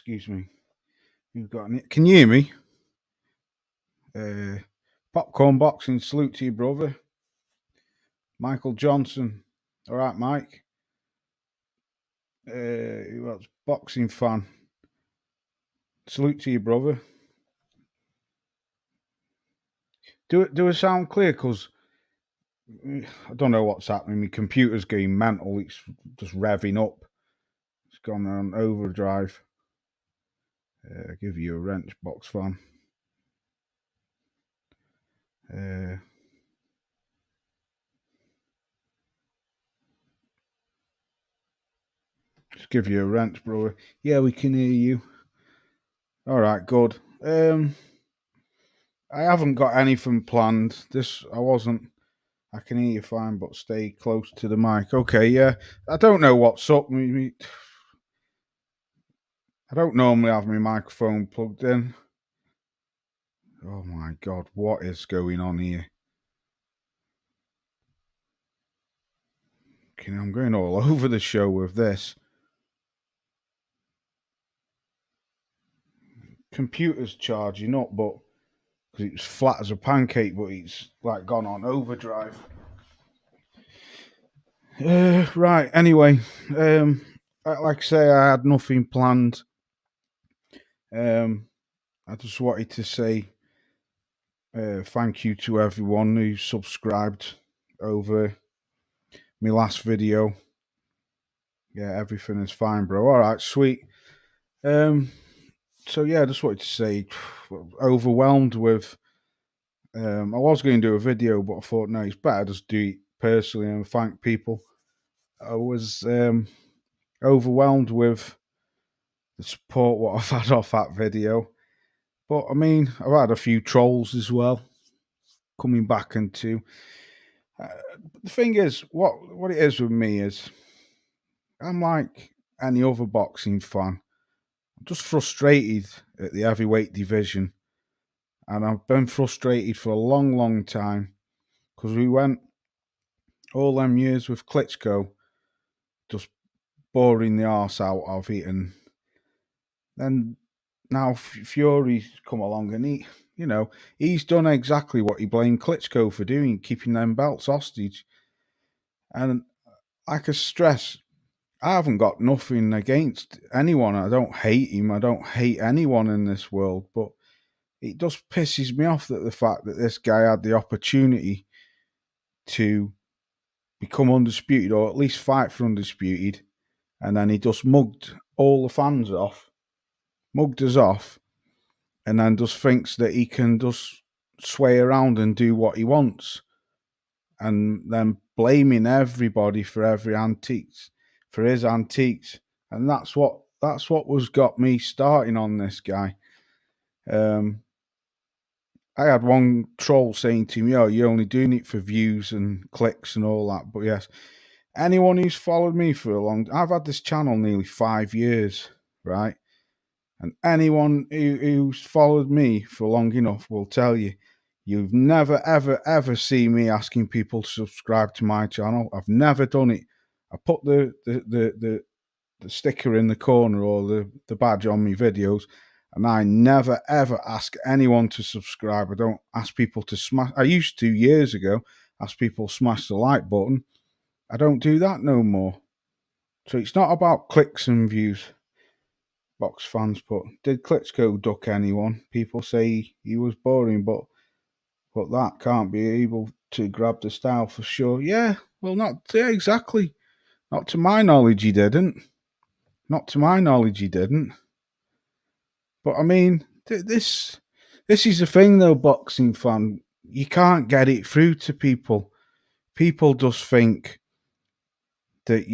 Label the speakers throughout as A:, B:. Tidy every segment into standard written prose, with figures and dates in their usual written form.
A: excuse me. You've got any? Can you hear me? Popcorn boxing. Salute to your brother, Michael Johnson. All right, Mike. Who else? Boxing fan. Salute to your brother. Do it sound clear? Cause I don't know what's happening. My computer's going mental. It's just revving up. It's gone on overdrive. Give you a wrench, box fan. Just give you a wrench, brother. Yeah, we can hear you. All right, good. I haven't got anything planned. I can hear you fine, but stay close to the mic. Okay, yeah. I don't know what's up. I don't normally have my microphone plugged in. Oh my God, what is going on here? Okay, I'm going all over the show with this. Computer's charging up, but because it's flat as a pancake, but it's like gone on overdrive. Right. Anyway, like I say, I had nothing planned. I just wanted to say thank you to everyone who subscribed over my last video. Yeah, everything is fine, bro. All right, sweet. So yeah, I just wanted to say, overwhelmed with. I was going to do a video, but I thought no, it's better just do it personally and thank people. I was overwhelmed with the support what I've had off that video. But I mean, I've had a few trolls as well coming back into. The thing is, what it is with me is, I'm like any other boxing fan. I'm just frustrated at the heavyweight division, and I've been frustrated for a long, long time because we went all them years with Klitschko, just boring the arse out of it, and then now Fury's come along and he's done exactly what he blamed Klitschko for doing, keeping them belts hostage. And like I stress, I haven't got nothing against anyone. I don't hate him. I don't hate anyone in this world. But it just pisses me off that the fact that this guy had the opportunity to become undisputed, or at least fight for undisputed, and then he just mugged all the fans off, mugged us off, and then just thinks that he can just sway around and do what he wants, and then blaming everybody for his antiques, and that's what was got me starting on this guy. I had one troll saying to me, "Oh, you're only doing it for views and clicks and all that." But yes, anyone who's followed me for a long, I've had this channel nearly 5 years, right? And anyone who's followed me for long enough will tell you, you've never, ever, ever seen me asking people to subscribe to my channel. I've never done it. I put the sticker in the corner, or the badge on my videos, and I never, ever ask anyone to subscribe. I don't ask people to smash. I used to years ago ask people to smash the like button. I don't do that no more. So it's not about clicks and views. Box fans put, did Klitschko duck anyone? People say he was boring, but that can't be able to grab the style for sure. Yeah, well, exactly. Not to my knowledge, he didn't. Not to my knowledge, he didn't. But I mean, this is the thing, though, boxing fan. You can't get it through to people. People just think that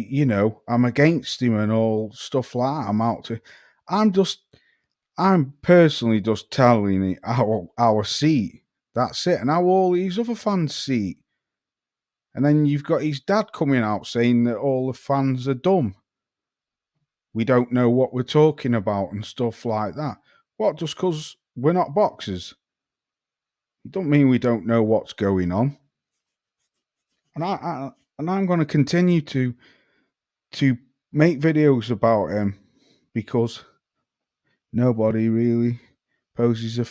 A: I'm against him and all stuff like that. I'm out to. I'm personally just telling it our seat. That's it. And how all these other fans see it. And then you've got his dad coming out saying that all the fans are dumb. We don't know what we're talking about and stuff like that. What, just because we're not boxers? It don't mean we don't know what's going on. And I'm going to continue to make videos about him because nobody really posed a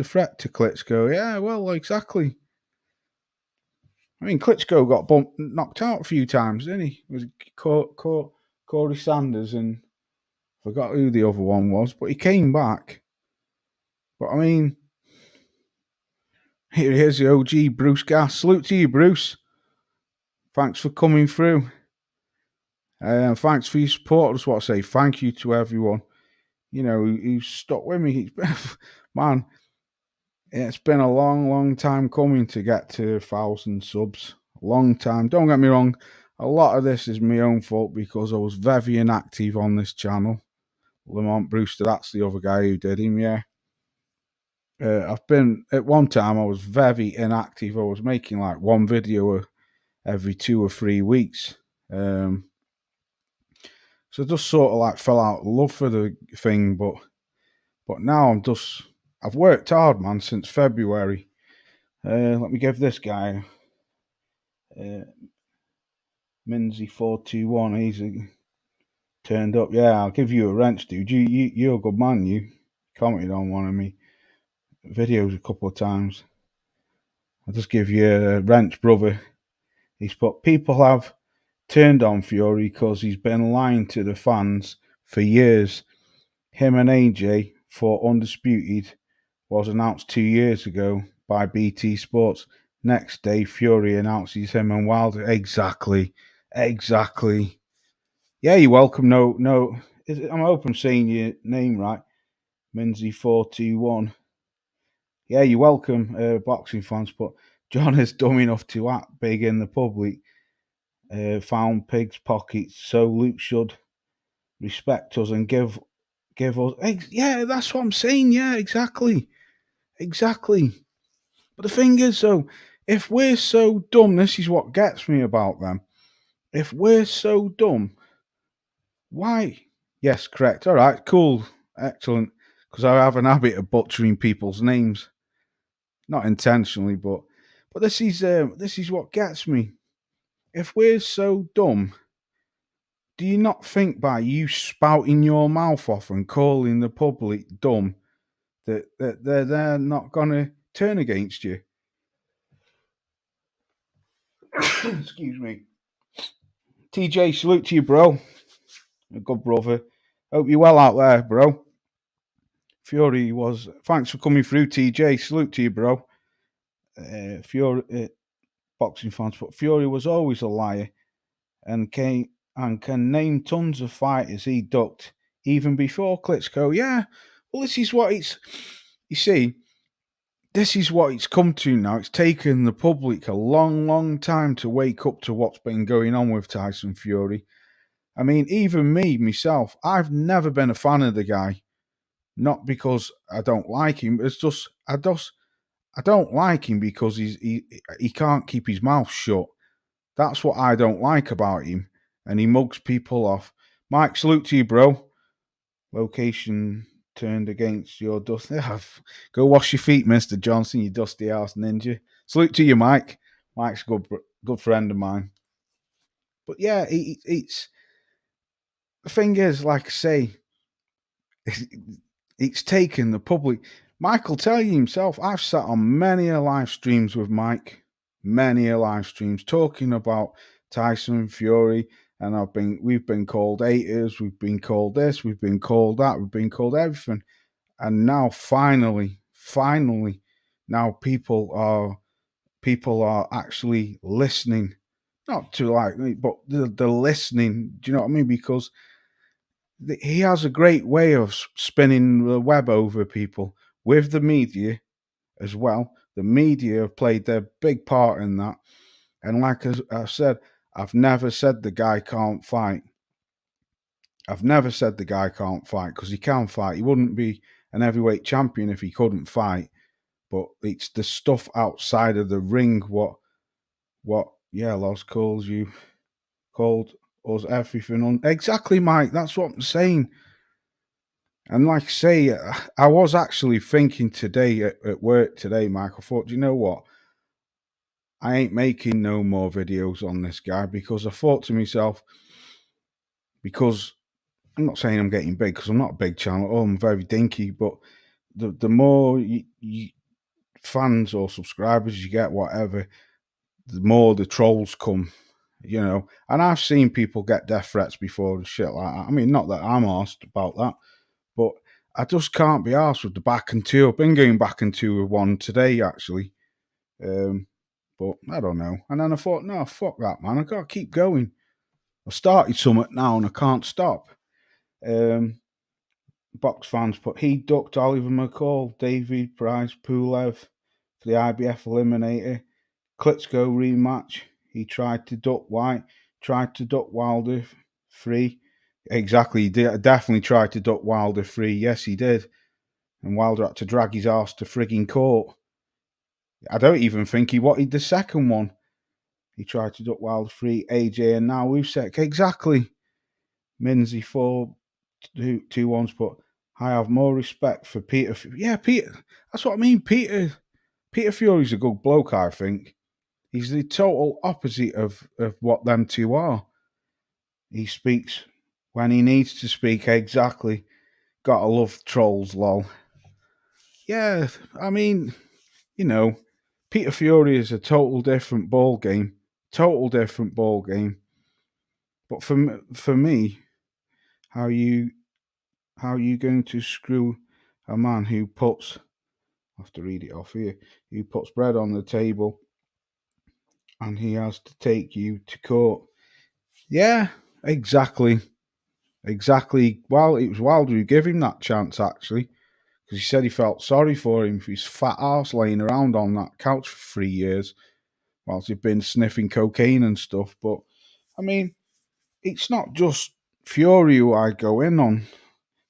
A: threat to Klitschko. Yeah, well, exactly. I mean, Klitschko got knocked out a few times, didn't he? It was Corey Sanders and forgot who the other one was, but he came back. But I mean, here's the OG Bruce Gass. Salute to you, Bruce. Thanks for coming through. Thanks for your support. I just want to say thank you to everyone. You know, who's stuck with me. Man, it's been a long, long time coming to get to 1,000 subs. Long time. Don't get me wrong. A lot of this is my own fault because I was very inactive on this channel. Lamont Brewster, that's the other guy who did him, yeah. I've been, at one time, I was very inactive. I was making like one video every 2 or 3 weeks. So I just sort of like fell out of love for the thing, but now I've worked hard, man, since February. Let me give this guy, Minzy421, he's turned up. Yeah, I'll give you a wrench, dude. You're a good man. You commented on one of me videos a couple of times. I'll just give you a wrench, brother. He's put, people have turned on Fury because he's been lying to the fans for years. Him and AJ for Undisputed was announced 2 years ago by BT Sports. Next day, Fury announces him and Wilder. Exactly. Yeah, you're welcome. No. I'm hoping I'm saying your name right. Minzy421. Yeah, you're welcome, boxing fans. But John is dumb enough to act big in the public. Found pig's pockets, so Luke should respect us and give us. Yeah, that's what I'm saying. Yeah, exactly. But the thing is, so if we're so dumb, this is what gets me about them. If we're so dumb, why? Yes, correct. All right, cool, excellent. Because I have an habit of butchering people's names, not intentionally, but this is what gets me. If we're so dumb, do you not think by you spouting your mouth off and calling the public dumb that they're not gonna turn against you? Excuse me. TJ, salute to you, bro. A good brother. Hope you're well out there, bro. Fury was. Thanks for coming through, TJ. Salute to you, bro. Fury, boxing fans, but Fury was always a liar and can name tons of fighters he ducked even before Klitschko. Yeah, well, this is what it's. You see, this is what it's come to now. It's taken the public a long, long time to wake up to what's been going on with Tyson Fury. I mean, even me, myself, I've never been a fan of the guy. Not because I don't like him, it's just I don't like him because he can't keep his mouth shut. That's what I don't like about him, and he mugs people off. Mike, salute to you, bro. Location turned against your dust. Go wash your feet, Mister Johnson, you dusty ass ninja. Salute to you, Mike. Mike's a good friend of mine. But yeah, it's the thing is, like I say, it's taken the public. Mike will tell you himself. I've sat on many a live streams with Mike, many a live streams talking about Tyson Fury, and we've been called haters, we've been called this, we've been called that, we've been called everything, and now finally, now people are actually listening, not to like me, but they're listening. Do you know what I mean? Because he has a great way of spinning the web over people with the media as well. The media have played their big part in that. And like I said, I've never said the guy can't fight. I've never said the guy can't fight because he can fight. He wouldn't be an heavyweight champion if he couldn't fight. But it's the stuff outside of the ring. Yeah, Los called us everything. Exactly, Mike. That's what I'm saying. And like I say, I was actually thinking today at work today, Mike. I thought, you know what? I ain't making no more videos on this guy because I thought to myself, because I'm not saying I'm getting big because I'm not a big channel at all. I'm very dinky, but the more you fans or subscribers you get, whatever, the more the trolls come. And I've seen people get death threats before and shit like that. I mean, not that I'm arsed about that, but I just can't be arsed with the back and two. I've been going back and two with one today, actually. But I don't know. And then I thought, no, fuck that, man. I got to keep going. I started something now and I can't stop. Box fans put, he ducked Oliver McCall, David Price, Pulev for the IBF Eliminator. Klitschko rematch. He tried to duck White, tried to duck Wilder 3. Exactly, he did, definitely tried to duck Wilder 3. Yes, he did. And Wilder had to drag his ass to frigging court. I don't even think he wanted the second one. He tried to duck Wilder 3, AJ, and now Usyk. Exactly. Minzy 4, 2 ones, but I have more respect for Peter. Yeah, Peter. That's what I mean. Peter Fury's a good bloke, I think. He's the total opposite of what them two are. He speaks when he needs to speak, exactly. Gotta love trolls, lol. Yeah, I mean, Peter Fury is a total different ball game. Total different ball game. But for me, how you going to screw a man who puts, I have to read it off here, who puts bread on the table and he has to take you to court? Yeah, exactly. Well, it was Wilder who gave him that chance, actually, because he said he felt sorry for him for his fat arse laying around on that couch for 3 years whilst he'd been sniffing cocaine and stuff. But, I mean, it's not just Fury who I go in on.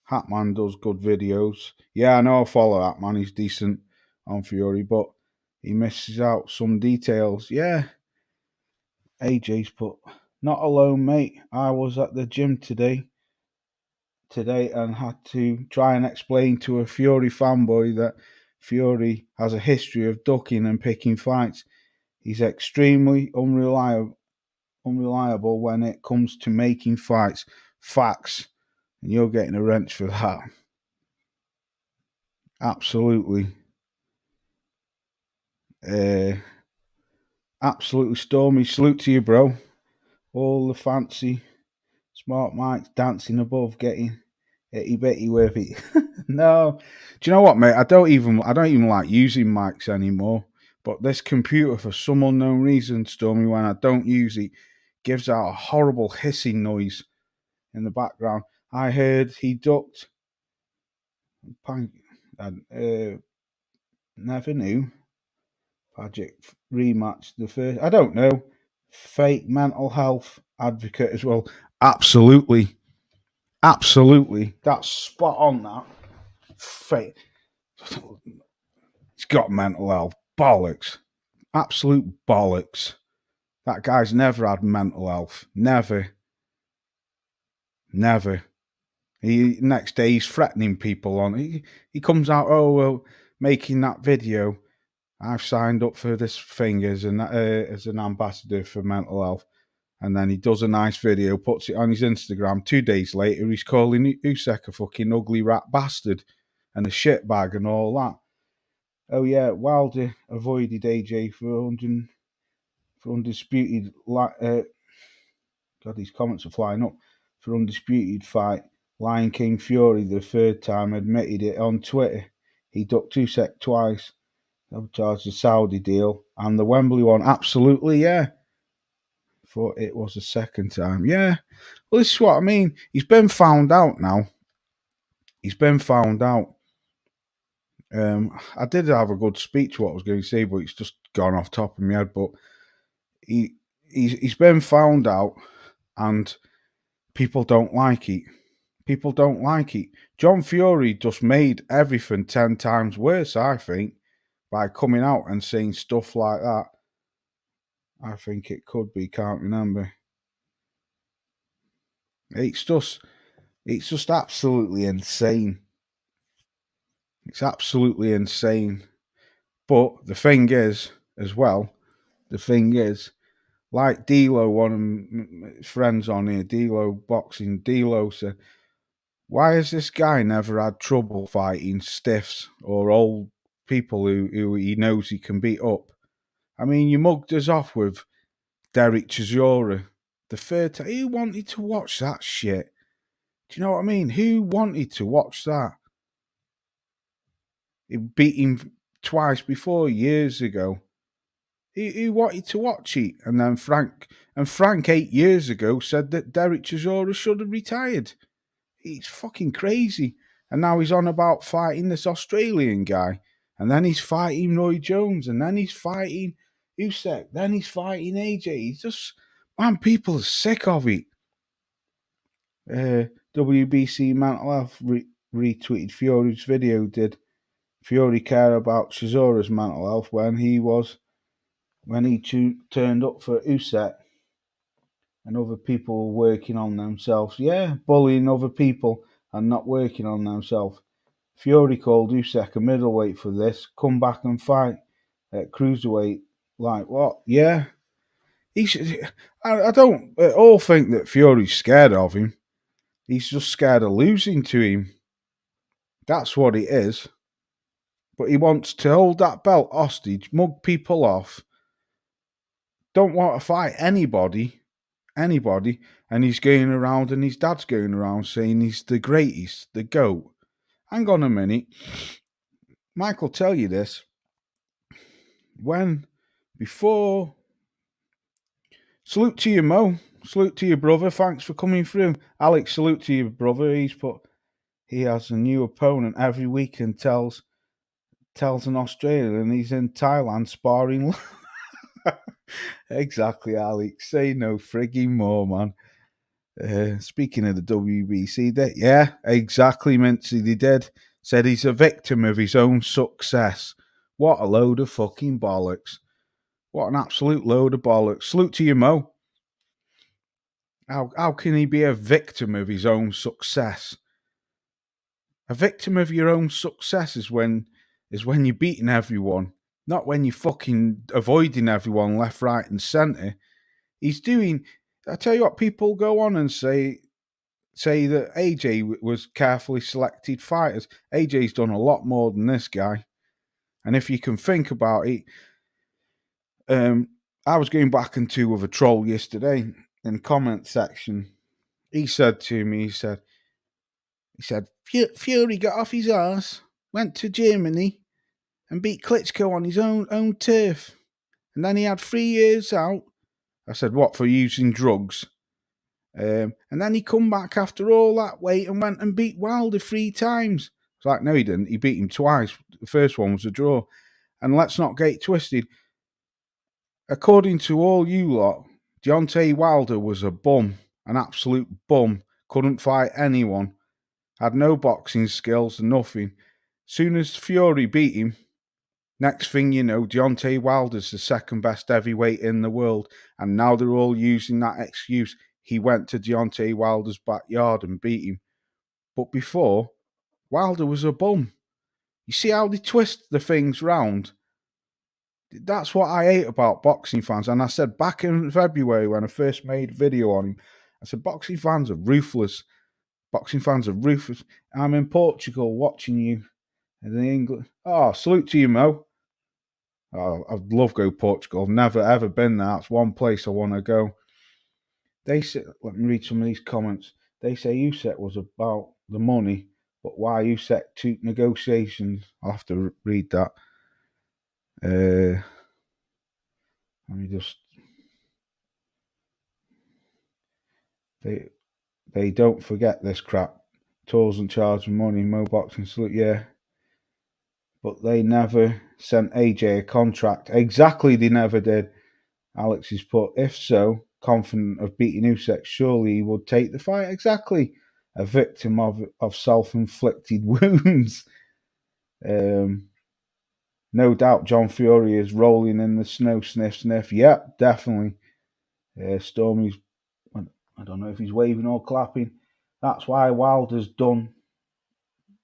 A: Hatman does good videos. Yeah, I know I follow Hatman. He's decent on Fury, but he misses out some details. Yeah. AJ's put, not alone, mate. I was at the gym today and had to try and explain to a Fury fanboy that Fury has a history of ducking and picking fights. He's extremely unreliable when it comes to making fights. Facts. And you're getting a wrench for that. Absolutely. Absolutely stormy. Salute to you, bro. All the fancy smart mics dancing above, getting itty bitty with it. No, do you know what, mate? I don't even like using mics anymore. But this computer, for some unknown reason, Stormy, when I don't use it, gives out a horrible hissing noise in the background. I heard he ducked. Never knew. Pagic rematch the first. I don't know. Fake mental health advocate as well. Absolutely. That's spot on. That fake. He's got mental health. Bollocks. Absolute bollocks. That guy's never had mental health. Never. Next day he's threatening people on. He comes out, oh well, making that video. I've signed up for this thing as an ambassador for mental health. And then he does a nice video, puts it on his Instagram. 2 days later, he's calling Usyk a fucking ugly rat bastard and a shitbag and all that. Oh yeah, Wilder avoided AJ for undisputed. God, these comments are flying up. For undisputed fight, Lion King Fury the third time admitted it on Twitter. He ducked Usyk twice. Sabotaged the Saudi deal and the Wembley one. Absolutely, yeah. Thought it was the second time. Yeah. Well, this is what I mean. He's been found out now. I did have a good speech, what I was going to say, but it's just gone off top of my head. But he's been found out, and people don't like it. People don't like it. John Fury just made everything 10 times worse, I think, by coming out and saying stuff like that. I think it could be, can't remember. It's just absolutely insane. It's absolutely insane. But the thing is, like D'Lo, one of my friends on here, D'Lo Boxing, D'Lo said, Why has this guy never had trouble fighting stiffs or old people who he knows he can beat up? I mean, you mugged us off with Derek Chisora the third time. Who wanted to watch that shit? Do you know what I mean? Who wanted to watch that? He beat him twice before, years ago. Who wanted to watch it? And then Frank 8 years ago said that Derek Chisora should have retired. It's fucking crazy. And now he's on about fighting this Australian guy. And then he's fighting Roy Jones. And then he's fighting Usyk. Then he's fighting AJ. He's just, man, people are sick of it. WBC Mental Health retweeted Fury's video. Did Fury care about Chisora's mental health when he turned up for Usyk? And other people were working on themselves. Yeah, bullying other people and not working on themselves. Fury called Usyk a middleweight for this. Come back and fight at cruiserweight. Like what? Yeah. I don't at all think that Fury's scared of him. He's just scared of losing to him. That's what it is. But he wants to hold that belt hostage, mug people off. Don't want to fight anybody, and he's going around and his dad's going around saying he's the greatest, the GOAT. Hang on a minute. Mike will tell you this. Salute to you, Mo. Salute to your brother. Thanks for coming through. Alex, salute to your brother. He has a new opponent every week and tells an Australian he's in Thailand sparring. Exactly, Alex. Say no frigging more, man. Speaking of the WBC, yeah, exactly, Mincy. They did. Said he's a victim of his own success. What a load of fucking bollocks. What an absolute load of bollocks. Salute to you, Mo. How can he be a victim of his own success? A victim of your own success is when you're beating everyone, not when you're fucking avoiding everyone left, right, and centre. He's doing. I tell you what, people go on and say that AJ was carefully selected fighters. AJ's done a lot more than this guy, and if you can think about it, I was going back into with a troll yesterday in the comment section. He said to me, he said, Fury got off his arse, went to Germany, and beat Klitschko on his own turf, and then he had 3 years out. I said, what, for using drugs? And then he come back after all that wait and went and beat Wilder 3 times. It's like, no, he didn't. He beat him twice. The first one was a draw. And let's not get it twisted. According to all you lot, Deontay Wilder was a bum, an absolute bum. Couldn't fight anyone. Had no boxing skills, nothing. Soon as Fury beat him, next thing you know, Deontay Wilder's the second best heavyweight in the world. And now they're all using that excuse. He went to Deontay Wilder's backyard and beat him. But before, Wilder was a bum. You see how they twist the things round? That's what I hate about boxing fans. And I said back in February when I first made a video on him, I said boxing fans are ruthless. Boxing fans are ruthless. I'm in Portugal watching you in England. Oh, salute to you, Mo. Oh, I'd love to go to Portugal. I've never ever been there. That's one place I want to go. They say, let me read some of these comments. They say Usyk was about the money, but why Usyk took negotiations? I'll have to read that. Let me just. They don't forget this crap. Tours and charge money, Mo Boxing salute, yeah. But they never sent AJ a contract. Exactly, they never did. Alex has put, if so, confident of beating Usyk, surely he would take the fight. Exactly. A victim of self-inflicted wounds. No doubt John Fury is rolling in the snow, sniff, sniff. Yep, definitely. Stormy's, I don't know if he's waving or clapping. That's why Wilder's done.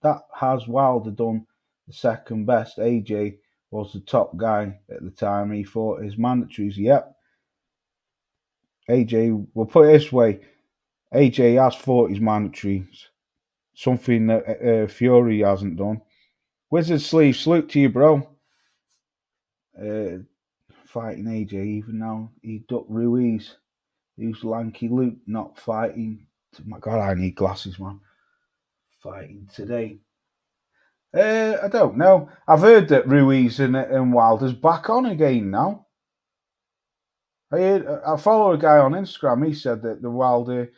A: That has Wilder done the second best. AJ was the top guy at the time he fought his mandatories. Yep. AJ, we'll put it this way, AJ has fought his mandatories. something that Fury hasn't done. Wizard Sleeve, salute to you, bro. Fighting AJ even now. He ducked Ruiz. Who's lanky Luke not fighting? My God, I need glasses, man. Fighting today. I don't know. I've heard that Ruiz and Wilder's back on again now. I follow a guy on Instagram. He said that the Wilder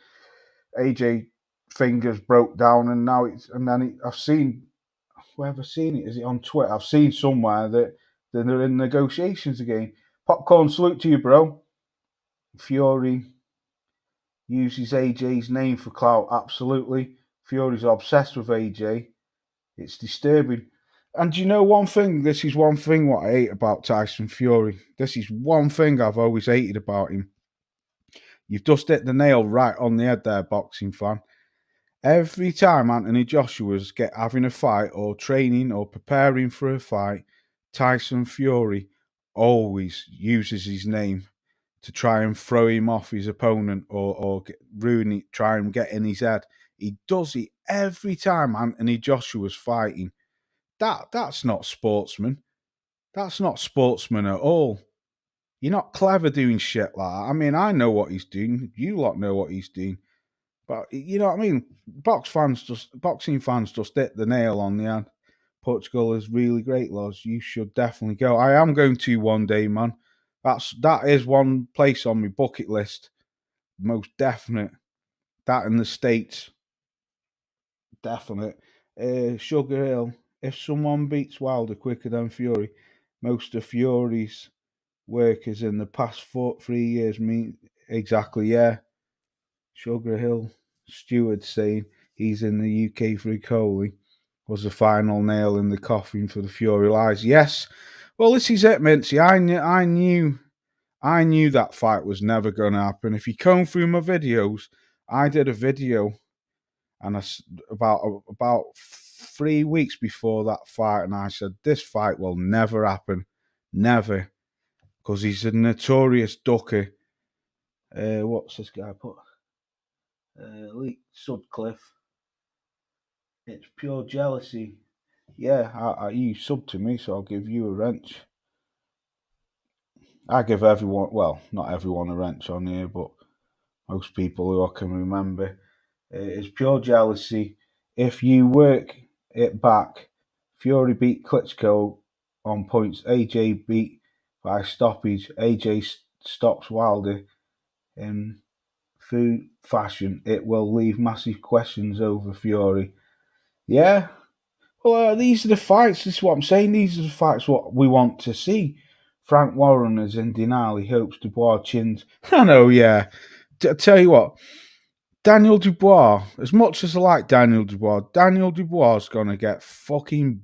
A: AJ fingers broke down, and now I've seen where have I seen it? Is it on Twitter? I've seen somewhere that they're in negotiations again. Popcorn, salute to you, bro. Fury uses AJ's name for clout. Absolutely. Fury's obsessed with AJ. It's disturbing. And you know one thing? This is one thing what I hate about Tyson Fury. This is one thing I've always hated about him. You've just hit the nail right on the head there, boxing fan. Every time Anthony Joshua's having a fight or training or preparing for a fight, Tyson Fury always uses his name to try and throw him off his opponent or ruin it, try and get in his head. He does it every time Anthony Joshua's fighting. That's not sportsman. That's not sportsman at all. You're not clever doing shit like that. I mean, I know what he's doing. You lot know what he's doing. But you know what I mean? Boxing fans just hit the nail on the head. Portugal is really great, Loz. You should definitely go. I am going to one day, man. That is one place on my bucket list. Most definite. That in the States. Definite. Sugar Hill. If someone beats Wilder quicker than Fury, most of Fury's work is in the past 3 years. Mean exactly, yeah. Sugar Hill steward saying he's in the UK for Coley was the final nail in the coffin for the Fury lies. Yes. Well, this is it, Mincy. I knew that fight was never going to happen. If you comb through my videos, I did a video and about 3 weeks before that fight, and I said this fight will never happen, never, because he's a notorious ducker. What's this guy put? Lee Sutcliffe. It's pure jealousy. Yeah, you sub to me, so I'll give you a wrench. I give everyone, well, not everyone a wrench on here, but most people who I can remember. It's pure jealousy. If you work it back, Fury beat Klitschko on points. AJ beat by stoppage. AJ stops Wilder in food fashion. It will leave massive questions over Fury. Yeah. Well, these are the fights. This is what I'm saying. These are the fights what we want to see. Frank Warren is in denial. He hopes Dubois chins. I know, yeah. I tell you what, Daniel Dubois, as much as I like Daniel Dubois is going to get fucking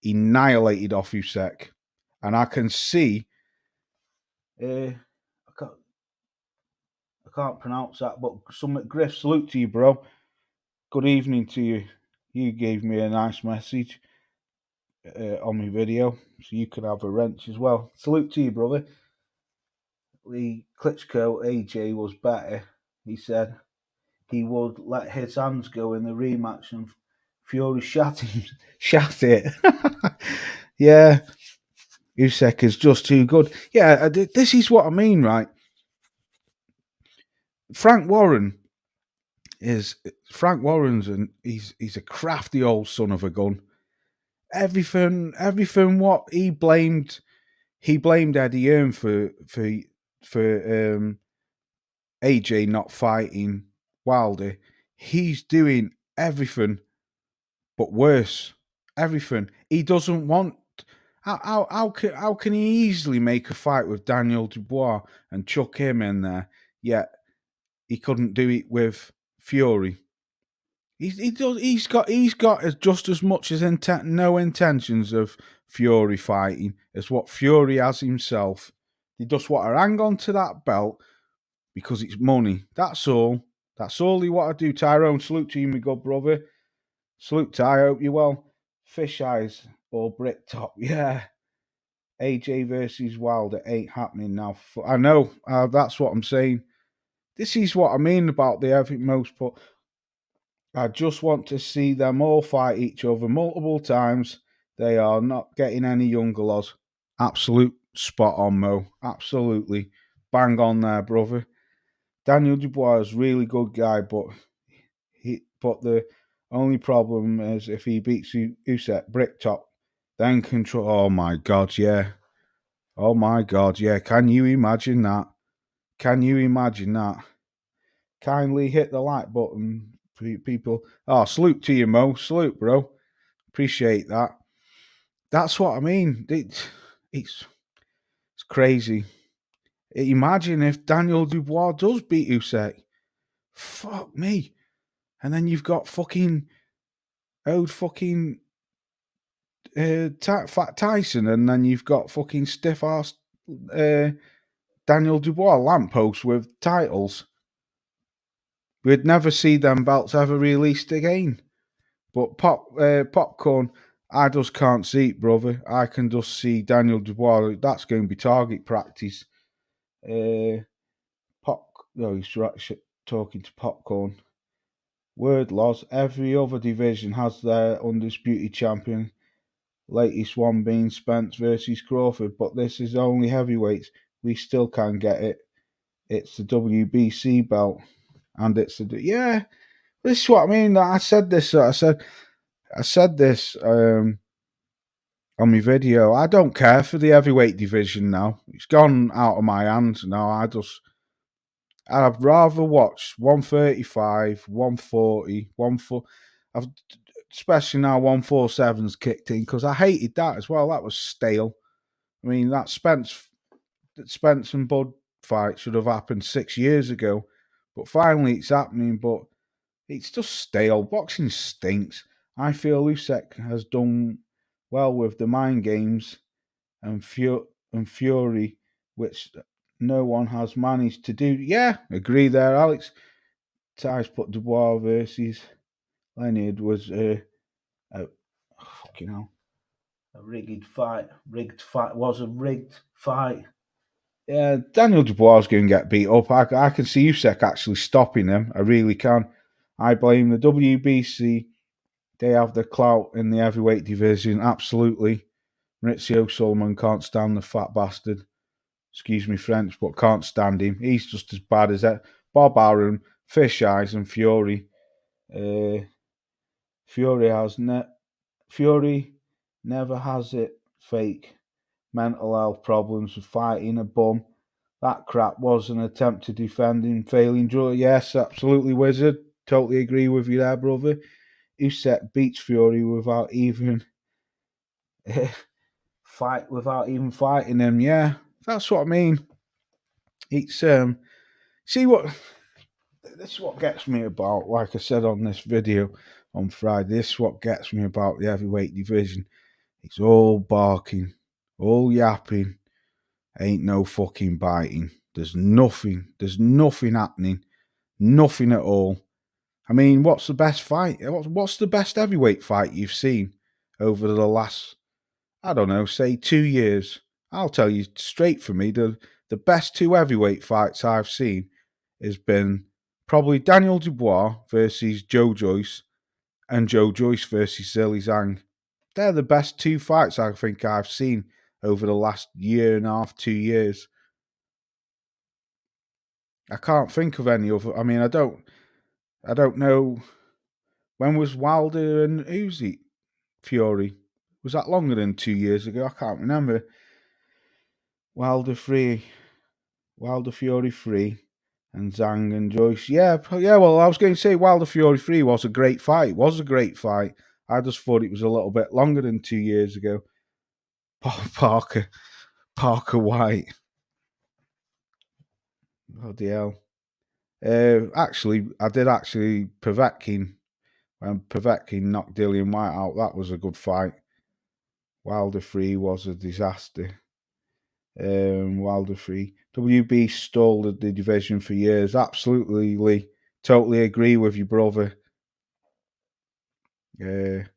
A: annihilated off Usyk. And I can see, I can't pronounce that, but some Griff, salute to you, bro. Good evening to you. You gave me a nice message on my video, so you could have a wrench as well. Salute to you, brother. Lee Klitschko AJ was better. He said he would let his hands go in the rematch, and Fury shat it. Yeah, Usyk is just too good. Yeah, this is what I mean, right? Frank Warren's he's a crafty old son of a gun. Everything what he blamed Eddie Hearn for AJ not fighting Wilder. He's doing everything but worse. Everything. He doesn't want. How can he easily make a fight with Daniel Dubois and chuck him in there? Yet he couldn't do it with Fury. He's got just as much as no intentions of Fury fighting as what Fury has himself. He just want to hang on to that belt because it's money. That's all. That's all he want to do. Tyrone, salute to you, my good brother. Salute, Ty. I hope you're well. Fish eyes or brick top. Yeah. AJ versus Wilder ain't happening now. I know. That's what I'm saying. This is what I mean about the most put. I just want to see them all fight each other multiple times. They are not getting any younger, lads. Absolute spot on, Mo. Absolutely. Bang on there, brother. Daniel Dubois is a really good guy, but the only problem is if he beats Usyk Bricktop, then control. Oh my God, yeah. Oh my God, yeah. Can you imagine that? Can you imagine that? Kindly hit the like button, people. Oh, salute to you, Mo. Salute, bro. Appreciate that. That's what I mean. It's crazy. Imagine if Daniel Dubois does beat Usyk. Fuck me. And then you've got fucking old fucking Fat Tyson, and then you've got fucking stiff ass Daniel Dubois lamppost with titles. We'd never see them belts ever released again. But popcorn, I just can't see it, brother. I can just see Daniel Dubois. That's going to be target practice. Pop. No, he's talking to popcorn. Word loss. Every other division has their undisputed champion. Latest one being Spence versus Crawford, but this is only heavyweights. We still can get it. It's the WBC belt, and it's yeah. This is what I mean. I said this. I said this on my video. I don't care for the heavyweight division now. It's gone out of my hands now. I'd rather watch 135, 140, 14. Especially now 147's kicked in because I hated that as well. That was stale. I mean, that Spence and Bud fight should have happened 6 years ago, but finally it's happening. But it's just stale. Boxing stinks. I feel Usyk has done well with the mind games and fury, which no one has managed to do. Yeah, agree there, Alex. Ty's put Dubois versus Leonard was fucking hell, a rigged fight. Was a rigged fight. Yeah, Daniel Dubois is going to get beat up. I can see Usyk actually stopping him. I really can. I blame the WBC. They have the clout in the heavyweight division. Absolutely. Maurizio Sullivan can't stand the fat bastard. Excuse me, French, but can't stand him. He's just as bad as that. Bob Arum, Fish Eyes, and Fury. Fury Fury never has it fake. Mental health problems with fighting a bum. That crap was an attempt to defend him, failing draw. Yes, absolutely, Wizard. Totally agree with you there, brother. Usyk beats Fury without even fighting him. Yeah, that's what I mean. It's see what this is what gets me about. Like I said on this video on Friday, this is what gets me about the heavyweight division. It's all barking, all yapping. Ain't no fucking biting. There's nothing. There's nothing happening. Nothing at all. I mean, what's the best fight? What's the best heavyweight fight you've seen over the last, I don't know, say 2 years? I'll tell you straight for me, the best two heavyweight fights I've seen has been probably Daniel Dubois versus Joe Joyce and Joe Joyce versus Zhilei Zhang. They're the best two fights I think I've seen over the last year and a half, 2 years. I can't think of any other. I mean, I don't know. When was Wilder and Uzi Fury? Was that longer than 2 years ago? I can't remember. Wilder Fury 3, and Zhang and Joyce. Yeah. Well, I was going to say Wilder Fury 3 was a great fight. It was a great fight. I just thought it was a little bit longer than 2 years ago. Parker White. Bloody hell. Actually, I did Povetkin. When Povetkin knocked Dillian White out, that was a good fight. Wilder 3 was a disaster. Wilder 3. WB stole the division for years. Absolutely, Lee. Totally agree with you, brother. It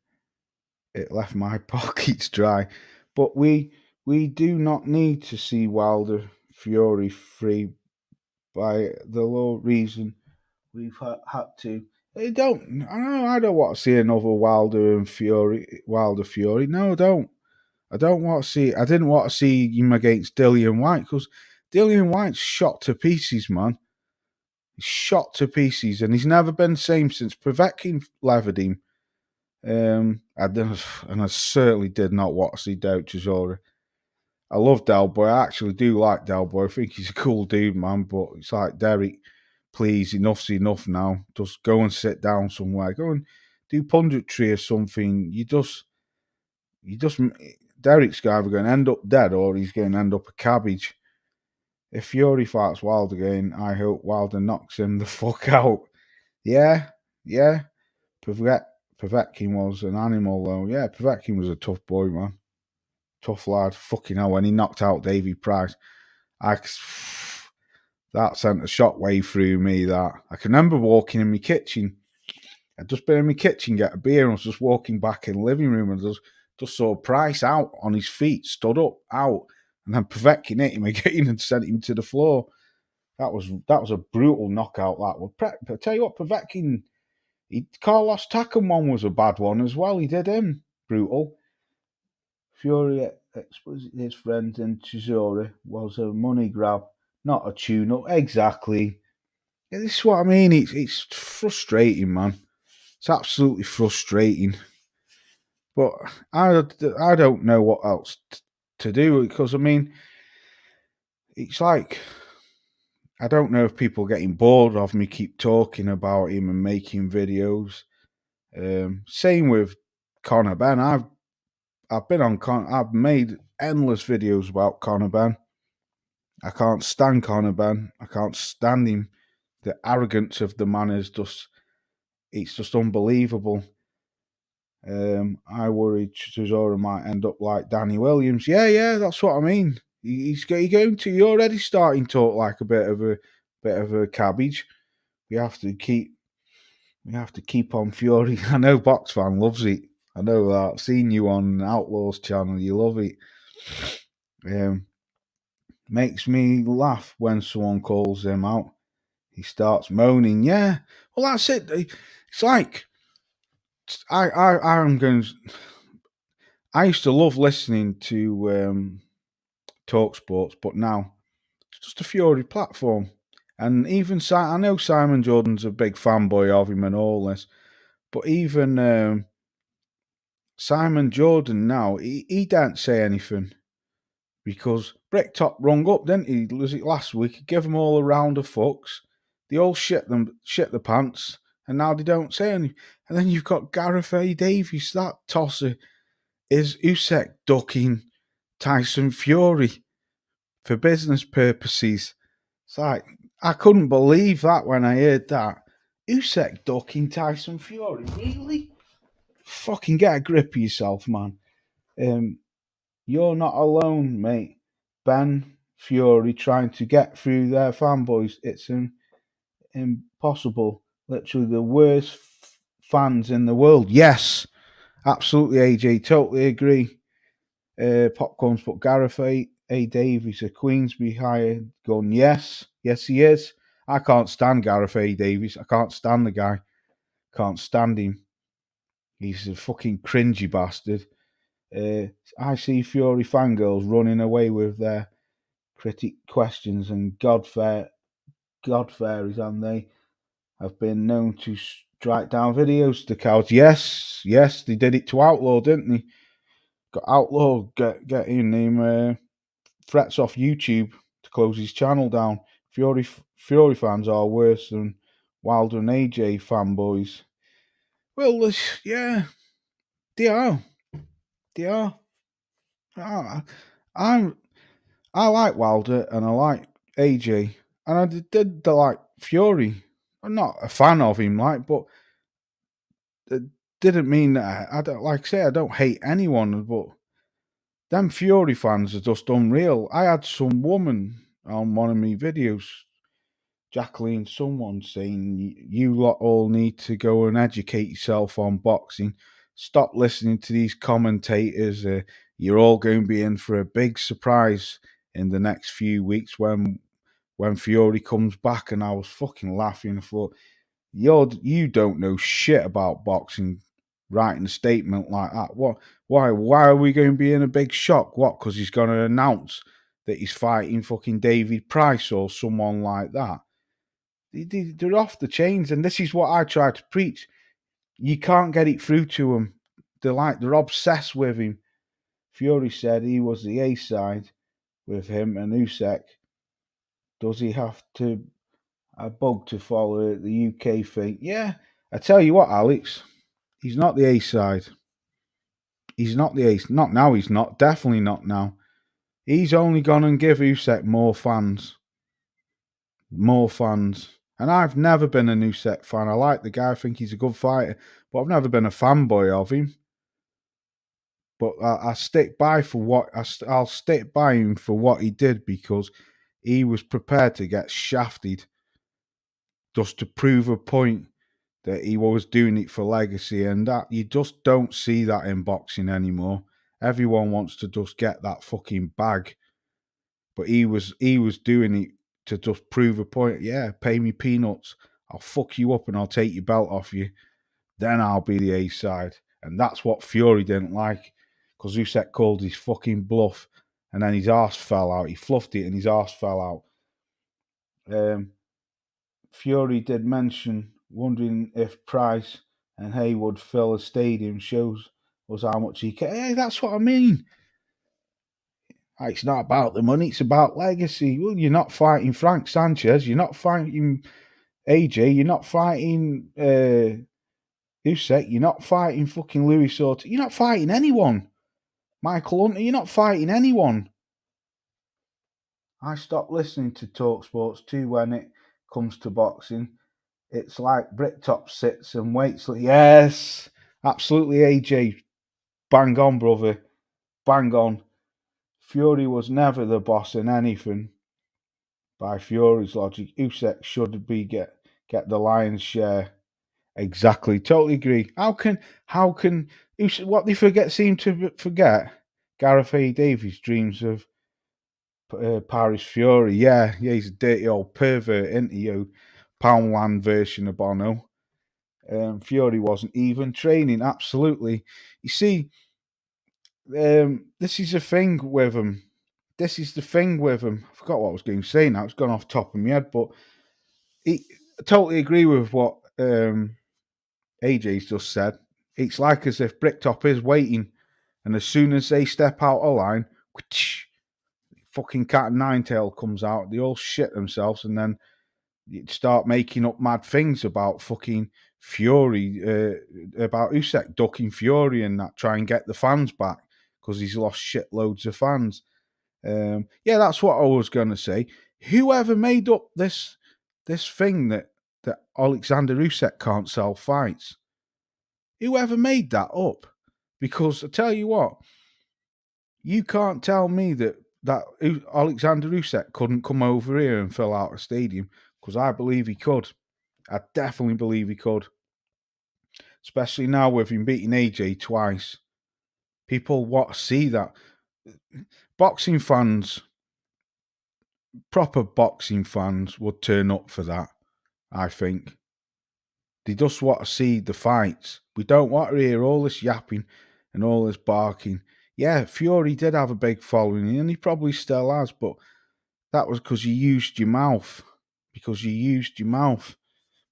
A: left my pockets dry. But we do not need to see Wilder Fury 3 by the low reason we've had to. I don't want to see another Wilder Fury. No, I don't. I don't want to see. I didn't want to see him against Dillian White because Dillian White's shot to pieces, man. He's shot to pieces, and he's never been the same since Povetkin levered him. And I certainly did not want to see Del Chisora. I love Del Boy. I actually do like Del Boy. I think he's a cool dude, man. But it's like, Derek, please, enough's enough now. Just go and sit down somewhere. Go and do punditry or something. Derek's either going to end up dead or he's going to end up a cabbage. If Fury fights Wilder again, I hope Wilder knocks him the fuck out. Yeah. Povetkin was an animal, though. Yeah, Povetkin was a tough boy, man. Tough lad. Fucking hell, when he knocked out Davy Price, that sent a shockwave through me. That I can remember walking in my kitchen. I'd just been in my kitchen, get a beer, and I was just walking back in the living room and just saw Price out on his feet, stood up, out, and then Povetkin hit him again and sent him to the floor. That was a brutal knockout. That was. I tell you what, Povetkin, Carlos Takam one was a bad one as well. He did him brutal. Fury exposed his friend in Chisora was a money grab, not a tune-up. Exactly. Yeah, this is what I mean. It's frustrating, man. It's absolutely frustrating. But I don't know what else to do because, I mean, it's like, I don't know if people are getting bored of me keep talking about him and making videos. Same with Conor Benn. I've made endless videos about Conor Benn. I can't stand Conor Benn. I can't stand him. The arrogance of the man is it's just unbelievable. I worry Chisora might end up like Danny Williams. Yeah, that's what I mean. He's going to. You're already starting to talk like a bit of a cabbage. We have to keep on Fury. I know Box Fan loves it. I know that. I've seen you on Outlaws channel. You love it. Makes me laugh when someone calls him out. He starts moaning. Yeah, well, that's it. It's like I'm going. I used to love listening to Talk Sports, but now it's just a Fury platform. And even I know Simon Jordan's a big fanboy of him and all this, but even Simon Jordan now, he don't say anything because Bricktop rung up, didn't he? Was it last week? He gave them all a round of fucks. They all shit the pants, and now they don't say anything. And then you've got Gareth A. Davies, that tosser, is Usyk ducking Tyson Fury for business purposes. It's like, I couldn't believe that when I heard that. Usyk ducking Tyson Fury, really? Fucking get a grip of yourself, man. You're not alone, mate. Ben Fury trying to get through their fanboys. It's impossible. Literally the worst fans in the world. Yes, absolutely, AJ. Totally agree. Popcorn's put Gareth A. Davies, a Queensby hired gun. Yes, he is. I can't stand Gareth A. Davies. I can't stand the guy. Can't stand him. He's a fucking cringy bastard. I see Fury fangirls running away with their critic questions and God fairies, and they have been known to strike down videos to cows. Yes, they did it to Outlaw, didn't they? Got Outlaw getting him threats off YouTube to close his channel down. Fury fans are worse than Wilder and AJ fanboys. Well, yeah, they are. They are. I like Wilder and I like AJ, and I did like Fury. I'm not a fan of him, but it didn't mean that I don't, like I say, I don't hate anyone, but them Fury fans are just unreal. I had some woman on one of my videos, Jacqueline, someone saying, "You lot all need to go and educate yourself on boxing. Stop listening to these commentators. You're all going to be in for a big surprise in the next few weeks when Fury comes back." And I was fucking laughing. I thought, You don't know shit about boxing, writing a statement like that. What? Why are we going to be in a big shock? What? Because he's going to announce that he's fighting fucking David Price or someone like that. They're off the chains, and this is what I try to preach. You can't get it through to them. They're obsessed with him. Fury said he was the A side with him and Usyk. Does he have to a bug to follow the UK thing? Yeah, I tell you what, Alex, he's not the A side. He's not the ace. Not now. He's not. Definitely not now. He's only gone and give Usyk more fans. More fans. And I've never been a Usyk fan. I like the guy. I think he's a good fighter. But I've never been a fanboy of him. But I stick by for what I'll stick by him for what he did, because he was prepared to get shafted just to prove a point that he was doing it for legacy, and that you just don't see that in boxing anymore. Everyone wants to just get that fucking bag, but he was doing it to just prove a point. Yeah, pay me peanuts. I'll fuck you up and I'll take your belt off you. Then I'll be the A side, and that's what Fury didn't like, because Usyk called his fucking bluff, and then his arse fell out. He fluffed it and his arse fell out. Fury did mention wondering if Price and Haywood fill a stadium, shows us how much he cares. Hey, that's what I mean. It's not about the money, it's about legacy. Well, you're not fighting Frank Sanchez, you're not fighting AJ, you're not fighting Usyk, you're not fighting fucking Louis Soto, you're not fighting anyone. Michael Hunter, you're not fighting anyone. I stopped listening to Talk Sports too when it comes to boxing. It's like Bricktop sits and waits. Yes, absolutely, AJ. Bang on, brother. Bang on. Fury was never the boss in anything. By Fury's logic, Usyk should be get the lion's share. Exactly, totally agree. How can Usyk, what they seem to forget? Gareth A. Davies dreams of Paris Fury. Yeah, he's a dirty old pervert, isn't he? Poundland version of Bono. Fury wasn't even training. Absolutely. You see, this is the thing with him. This is the thing with him. I forgot what I was going to say now. It's gone off the top of my head, but I totally agree with what AJ's just said. It's like as if Bricktop is waiting, and as soon as they step out of line, fucking cat and nine tail comes out. They all shit themselves, and then you start making up mad things about fucking Fury, about Usyk ducking Fury and that, try and get the fans back because he's lost shitloads of fans. Yeah, that's what I was going to say. Whoever made up this thing that Alexander Usyk can't sell fights? Whoever made that up? Because I tell you what, you can't tell me that Alexander Usyk couldn't come over here and fill out a stadium, because I believe he could. I definitely believe he could. Especially now with him beating AJ twice. People want to see that. Boxing fans, proper boxing fans, would turn up for that, I think. They just want to see the fights. We don't want to hear all this yapping and all this barking. Yeah, Fury did have a big following, and he probably still has, but that was because you used your mouth.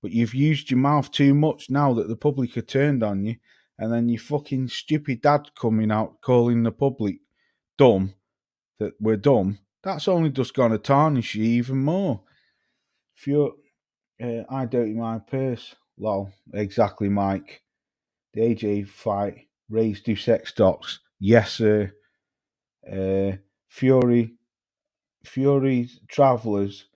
A: But you've used your mouth too much now that the public are turned on you, and then your fucking stupid dad coming out calling the public dumb, that we're dumb. That's only just going to tarnish you even more. If you're, I dirty my purse, lol. Exactly, Mike. The AJ fight raised Usyk stocks. Yes, sir. Fury's travellers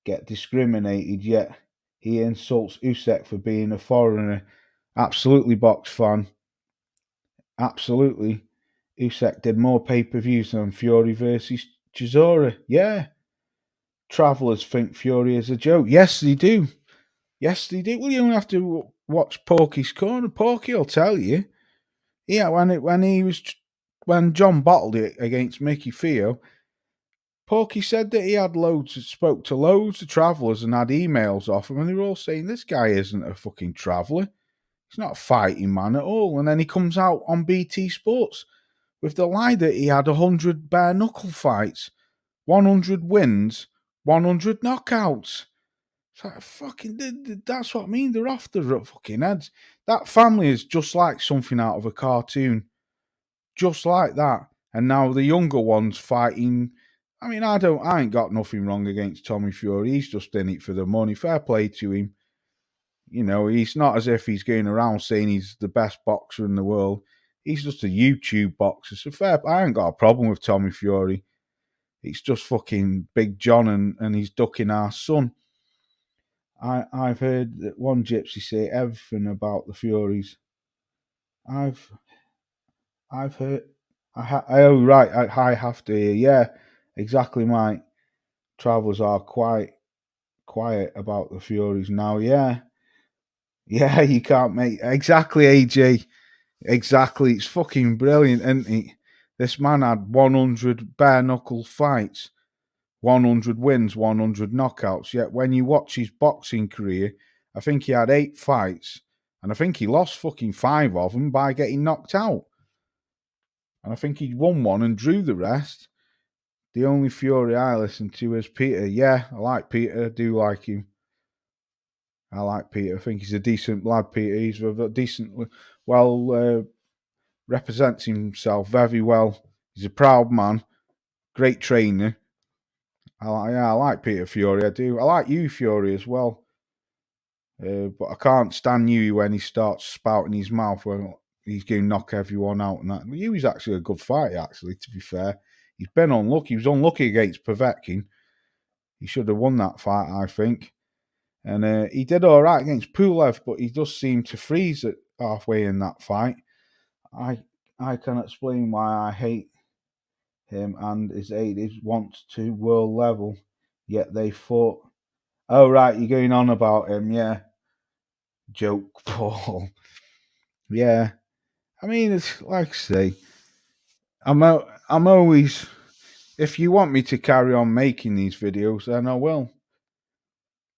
A: get discriminated, yet he insults Usyk for being a foreigner. Absolutely, box fan. Absolutely. Usyk did more pay-per-views than Fury versus Chisora. Yeah. Travellers think Fury is a joke. Yes, they do. Yes, they do. Well, you don't have to watch Porky's Corner. Porky will tell you. Yeah, when John bottled it against Mickey Theo, Porky said that he had spoke to loads of travellers and had emails off him, and they were all saying this guy isn't a fucking traveller. He's not a fighting man at all. And then he comes out on BT Sports with the lie that he had 100 bare knuckle fights, 100 wins, 100 knockouts. It's like, fucking, that's what I mean. They're off their fucking heads. That family is just like something out of a cartoon. Just like that. And now the younger one's fighting. I mean, I ain't got nothing wrong against Tommy Fury. He's just in it for the money. Fair play to him. You know, he's not as if he's going around saying he's the best boxer in the world. He's just a YouTube boxer. So fair, I ain't got a problem with Tommy Fury. It's just fucking Big John and he's ducking our son. I've heard that one gypsy say everything about the Furies. I've heard. Oh right, I have to hear. Yeah, exactly. My travellers are quite quiet about the Furies now. Yeah, yeah. You can't make exactly AJ. Exactly. It's fucking brilliant, isn't it? This man had 100 bare knuckle fights, 100 wins, 100 knockouts. Yet when you watch his boxing career, I think he had 8 fights, and I think he lost fucking 5 of them by getting knocked out. And I think he won one and drew the rest. The only Fury I listen to is Peter. Yeah, I like Peter. I do like him. I like Peter. I think he's a decent lad, Peter. He's a decent, represents himself very well. He's a proud man. Great trainer. I like Peter Fury. I do. I like you, Fury, as well. But I can't stand you when he starts spouting his mouth when he's going to knock everyone out. And that. You was actually a good fight, actually, to be fair. He's been unlucky. He was unlucky against Povetkin. He should have won that fight, I think. And he did all right against Pulev, but he does seem to freeze it halfway in that fight. I can explain why I hate him and his aide is wants to world level, yet they fought. Oh right, you're going on about him, yeah. Joke, Paul. Yeah, I mean it's like I say, I'm always. If you want me to carry on making these videos, then I will.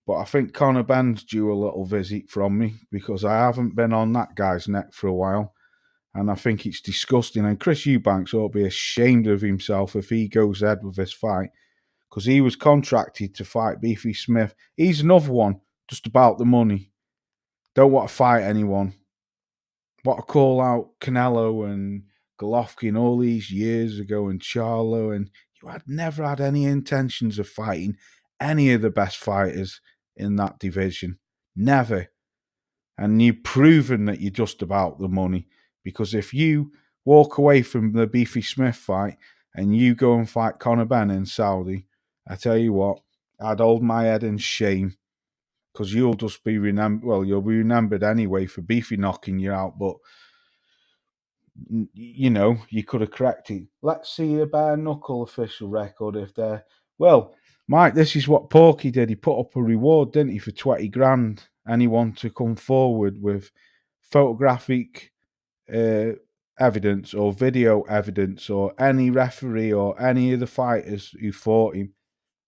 A: But I think Conor Benn's due a little visit from me because I haven't been on that guy's neck for a while. And I think it's disgusting. And Chris Eubanks ought to be ashamed of himself if he goes ahead with this fight. Because he was contracted to fight Beefy Smith. He's another one, just about the money. Don't want to fight anyone. Want to call out Canelo and Golovkin all these years ago and Charlo. And you had never had any intentions of fighting any of the best fighters in that division. Never. And you've proven that you're just about the money. Because if you walk away from the Beefy Smith fight and you go and fight Conor Benn in Saudi, I tell you what, I'd hold my head in shame. Because you'll just be remembered. Well, you'll be remembered anyway for Beefy knocking you out. But, you know, you could have corrected. Let's see a bare knuckle official record if they're. Well, Mike, this is what Porky did. He put up a reward, didn't he, for 20 grand? Anyone to come forward with photographic evidence or video evidence or any referee or any of the fighters who fought him.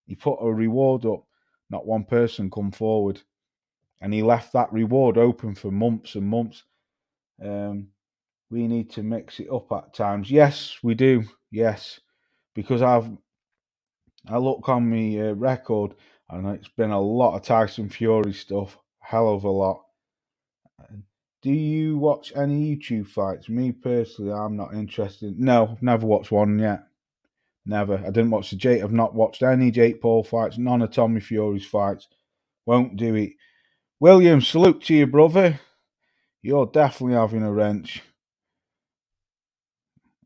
A: He put a reward up. Not one person come forward. And he left that reward open for months and months. We need to mix it up at times. Yes, we do. Yes. Because I look on my record and it's been a lot of Tyson Fury stuff. Hell of a lot. Do you watch any YouTube fights? Me personally, I'm not interested. No, I've never watched one yet. Never. I didn't watch the Jake. I've not watched any Jake Paul fights. None of Tommy Fury's fights. Won't do it. William, salute to you, brother. You're definitely having a wrench.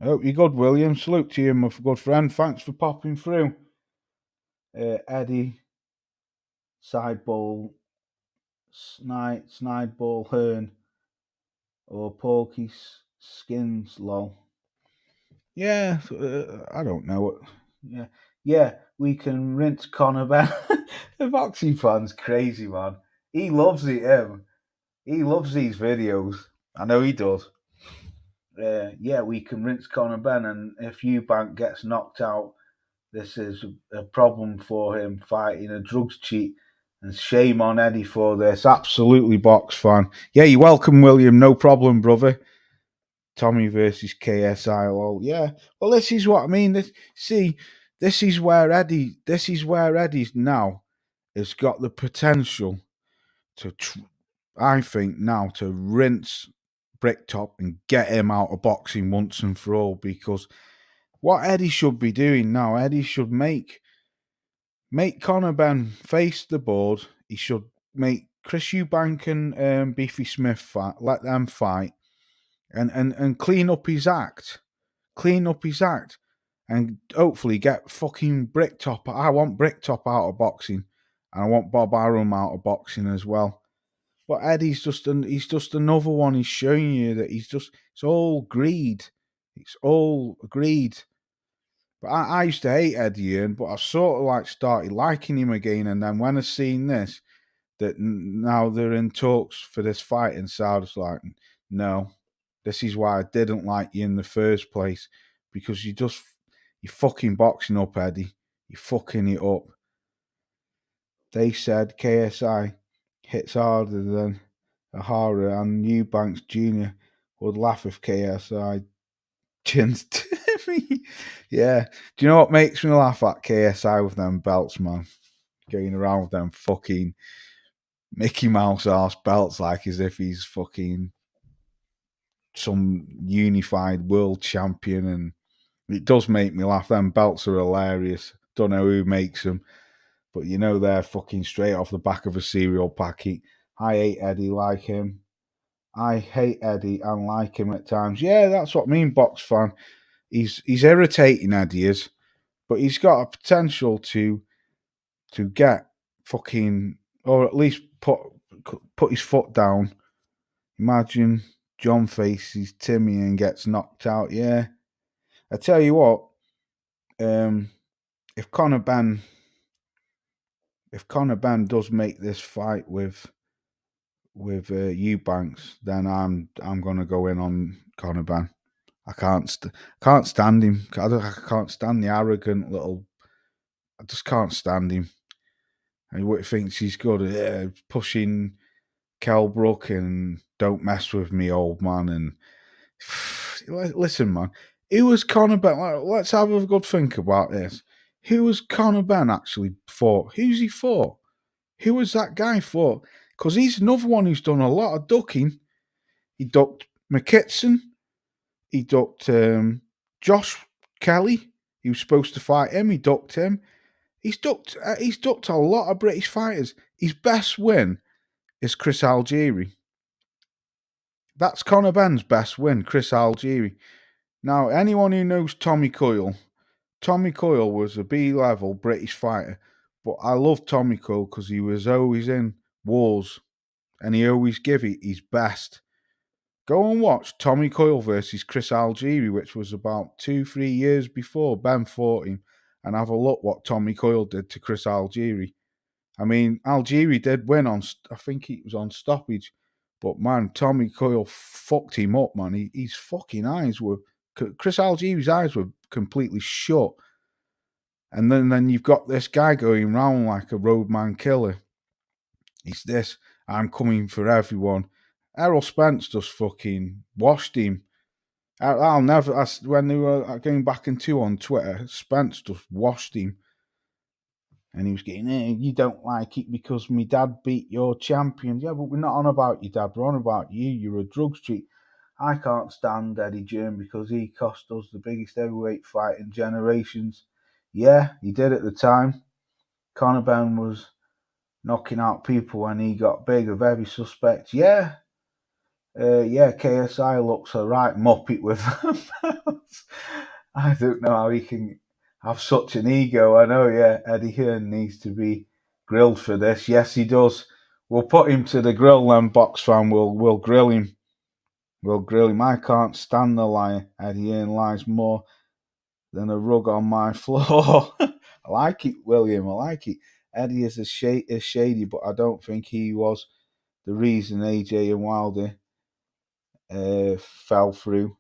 A: I hope you're good, William. Salute to you, my good friend. Thanks for popping through. Eddie, Sideball, Snideball, Hearn, or Porky Skins, lol. Yeah, I don't know. Yeah, we can rinse Conor Benn. The boxing fan's crazy, man. He loves it, He loves these videos. I know he does. Yeah, we can rinse Conor Benn, and if Eubank gets knocked out, This is a problem for him fighting a drugs cheat. And shame on Eddie for this. Absolutely, box fan. Yeah, you're welcome, William. No problem, brother. Tommy versus KSI. Lol. Yeah. Well, this is what I mean. This is where Eddie. This is where Eddie's now has got the potential to. I think now to rinse Bricktop and get him out of boxing once and for all. Because what Eddie should be doing now, Eddie should make Conor Benn face the board. He should make Chris Eubank and Beefy Smith fight. Let them fight and clean up his act. Clean up his act. And hopefully get fucking Bricktop. I want Bricktop out of boxing. And I want Bob Arum out of boxing as well. But Eddie's he's just another one. He's showing you that it's all greed. It's all greed. But I used to hate Eddie Hearn, but I sort of like started liking him again. And then when I seen this, that now they're in talks for this fight, and so I was like, no, this is why I didn't like you in the first place, because you're fucking boxing up, Eddie. You're fucking it up. They said KSI hits harder than Ahara, and Eubanks Jr. would laugh if KSI chins Timmy. Yeah. Do you know what makes me laugh at KSI with them belts, man? Going around with them fucking Mickey Mouse arse belts like as if he's fucking some unified world champion, and it does make me laugh. Them belts are hilarious. Don't know who makes them, but you know they're fucking straight off the back of a cereal packet. I hate Eddie like him. I hate Eddie and like him at times. Yeah, that's what I mean, box fan. He's irritating, Eddie is, but he's got a potential to get fucking, or at least put his foot down. Imagine John faces Timmy and gets knocked out. Yeah, I tell you what, if Conor Benn does make this fight with Eubanks, then I'm gonna go in on Conor Benn. I can't stand him. I can't stand the arrogant little. I just can't stand him. And he thinks he's good at pushing Kelbrook and don't mess with me, old man. And listen, man, who was Conor Benn? Let's have a good think about this. Who was Conor Benn actually for? Who's he for? Who was that guy for? Because he's another one who's done a lot of ducking. He ducked McKitson. He ducked Josh Kelly. He was supposed to fight him. He ducked him. He's ducked a lot of British fighters. His best win is Chris Algieri. That's Conor Benn's best win, Chris Algieri. Now, anyone who knows Tommy Coyle was a B-level British fighter, but I love Tommy Coyle because he was always in wars and he always gave it his best. Go and watch Tommy Coyle versus Chris Algieri, which was about 2-3 years before Ben fought him, and have a look what Tommy Coyle did to Chris Algieri. I mean, Algieri did win on, I think it was on stoppage, but man, Tommy Coyle fucked him up, man. His fucking eyes were, Chris Algieri's eyes were completely shut. And then you've got this guy going around like a roadman killer. He's this, I'm coming for everyone. Errol Spence just fucking washed him. I'll never, when they were going back and two on Twitter, Spence just washed him. And he was getting, you don't like it because my dad beat your champion. Yeah, but we're not on about your dad. We're on about you. You're a drugs cheat. I can't stand Eddie Hearn because he cost us the biggest heavyweight fight in generations. Yeah, he did at the time. Conor Benn was knocking out people when he got big, a very suspect. Yeah. KSI looks a right muppet with them. I don't know how he can have such an ego. I know, yeah, Eddie Hearn needs to be grilled for this. Yes, he does. We'll put him to the grill then, box fan. We'll grill him. We'll grill him. I can't stand the liar. Eddie Hearn lies more than a rug on my floor. I like it, William. I like it. Eddie is shady, but I don't think he was the reason AJ and Wilder fell through.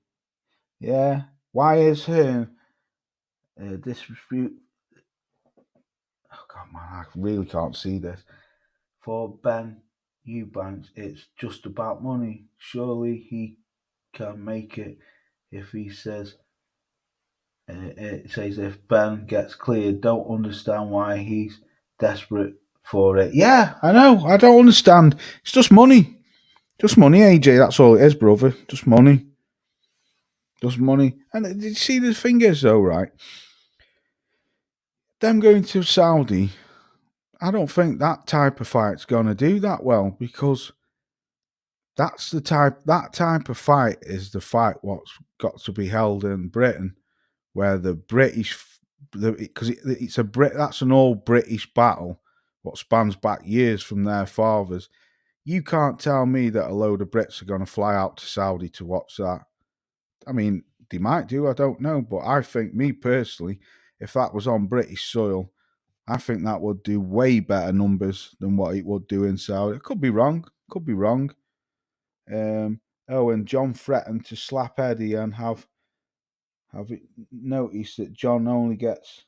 A: Yeah. Why is Hearn disrespect Oh God, man, I really can't see this. For Ben Eubanks, it's just about money. Surely he can make it if he says. It says if Ben gets cleared, don't understand why he's desperate for it. Yeah, I know. I don't understand. It's just money. Just money, AJ. That's all it is, brother. Just money. Just money. And did you see the thing is, though, right? Them going to Saudi, I don't think that type of fight's going to do that well because that type of fight is the fight what's got to be held in Britain, where the British, because it's a Brit, that's an old British battle, what spans back years from their fathers. You can't tell me that a load of Brits are going to fly out to Saudi to watch that. I mean, they might do, I don't know, but I think, me personally, if that was on British soil, I think that would do way better numbers than what it would do in Saudi. It could be wrong. Could be wrong. And John threatened to slap Eddie and have it noticed that John only gets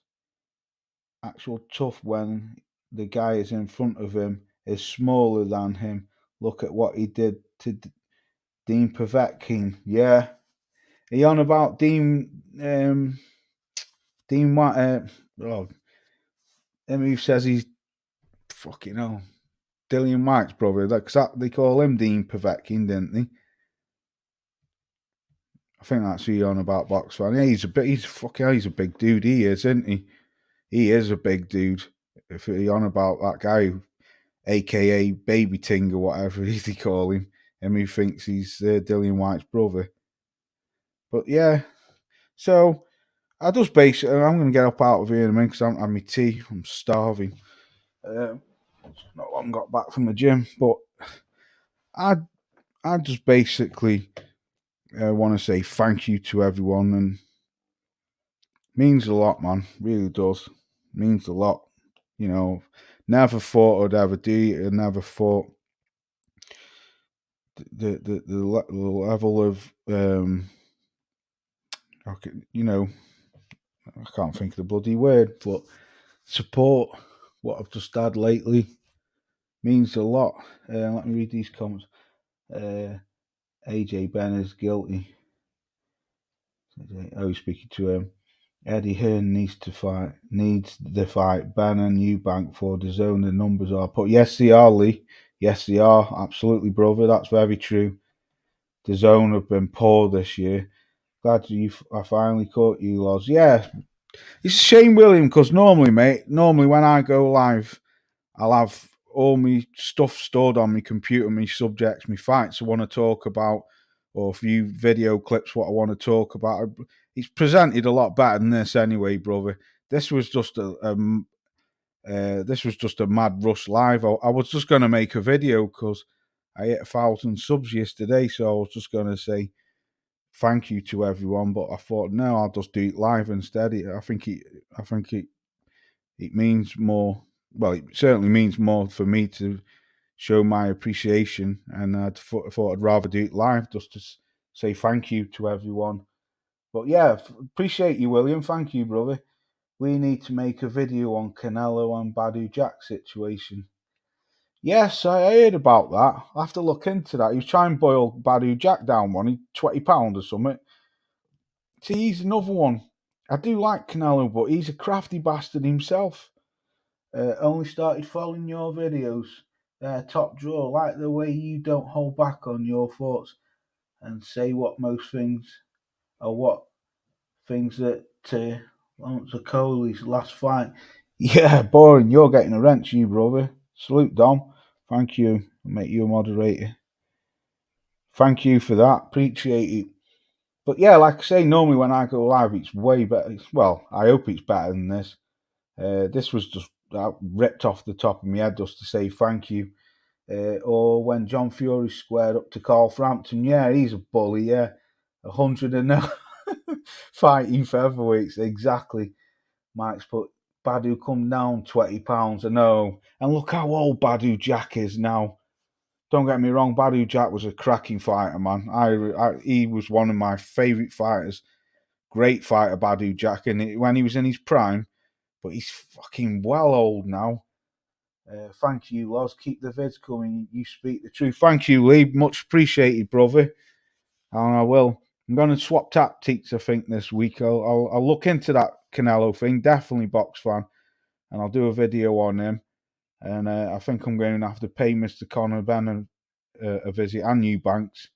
A: actual tough when the guy is in front of him is smaller than him. Look at what he did to Dean Povetkin. Yeah, he on about Dean White. Oh, him who says he's fucking hell. Dillian White's brother. They call him Dean Povetkin, didn't they? I think that's who you're on about, box fan. Yeah, he's a big dude. He is, isn't he? He is a big dude. If you're on about that guy, aka Baby Ting or whatever they call him, and who thinks he's Dillian White's brother. But yeah, so I just basically, I'm going to get up out of here in a minute because I'm having my tea. I'm starving. Not long got back from the gym, but I I just basically want to say thank you to everyone, and means a lot, man. Really does. Means a lot. You know, never thought I'd ever do it. I never thought the level of okay, you know, I can't think of the bloody word, but support what I've just had lately means a lot. Let me read these comments. AJ Ben is guilty. Oh, speaking to him. Eddie Hearn needs the fight. Ben and Eubank for the zone. The numbers are put. Yes, they are, Lee. Yes, they are. Absolutely, brother. That's very true. The zone have been poor this year. Glad I finally caught you, Loz. Yeah, it's a shame, William, because normally when I go live, I'll have all my stuff stored on my computer, my subjects, my fights I want to talk about, or a few video clips what I want to talk about. It's presented a lot better than this anyway, brother. This was just a mad rush live. I was just going to make a video because I hit 1,000 subs yesterday, so I was just going to say thank you to everyone. But I thought, no, I'll just do it live instead. I think it means more. Well, it certainly means more for me to show my appreciation, and I thought I'd rather do it live just to say thank you to everyone. But yeah, appreciate you, William. Thank you, brother. We need to make a video on Canelo and Badu Jack situation. Yes, I heard about that. I'll have to look into that. He was trying to boil Badu Jack down one, £20 or something. See, he's another one. I do like Canelo, but he's a crafty bastard himself. Only started following your videos. Top drawer. Like the way you don't hold back on your thoughts and say what most things are what things that Lawrence Coley's last fight. Yeah, boring. You're getting a wrench, you brother. Salute, Dom. Thank you. I'll make you a moderator. Thank you for that. Appreciate it. But yeah, like I say, normally when I go live, it's way better. Well, I hope it's better than this. This was just ripped off the top of my head just to say thank you. Or when John Fury squared up to Carl Frampton, yeah, he's a bully, yeah. 100 and no fighting featherweights, exactly. Mike's put Badu come down £20, I know. And look how old Badu Jack is now. Don't get me wrong, Badu Jack was a cracking fighter, man. He was one of my favourite fighters. Great fighter, Badu Jack. And when he was in his prime, but he's fucking well old now. Thank you, Loz. Keep the vids coming. You speak the truth. Thank you, Lee. Much appreciated, brother. And I will. I'm going to swap tactics, I think, this week. I'll look into that Canelo thing. Definitely box fan. And I'll do a video on him. And I think I'm going to have to pay Mr. Conor Ben a visit and Eubanks.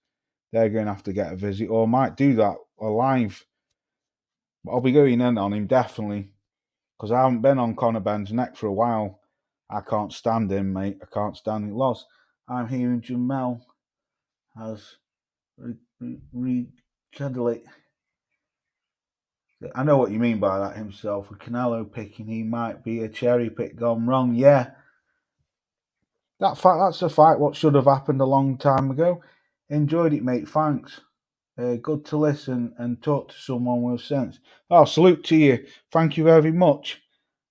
A: They're going to have to get a visit. Or I might do that live. But I'll be going in on him, definitely. Because I haven't been on Conor Ben's neck for a while. I can't stand him, mate. I can't stand it. Loss. I'm hearing Jamel has rekindled. I know what you mean by that himself. With Canelo picking, he might be a cherry pick gone wrong. Yeah, that's a fight what should have happened a long time ago. Enjoyed it, mate. Thanks. Good to listen and talk to someone with sense. Oh, salute to you. Thank you very much,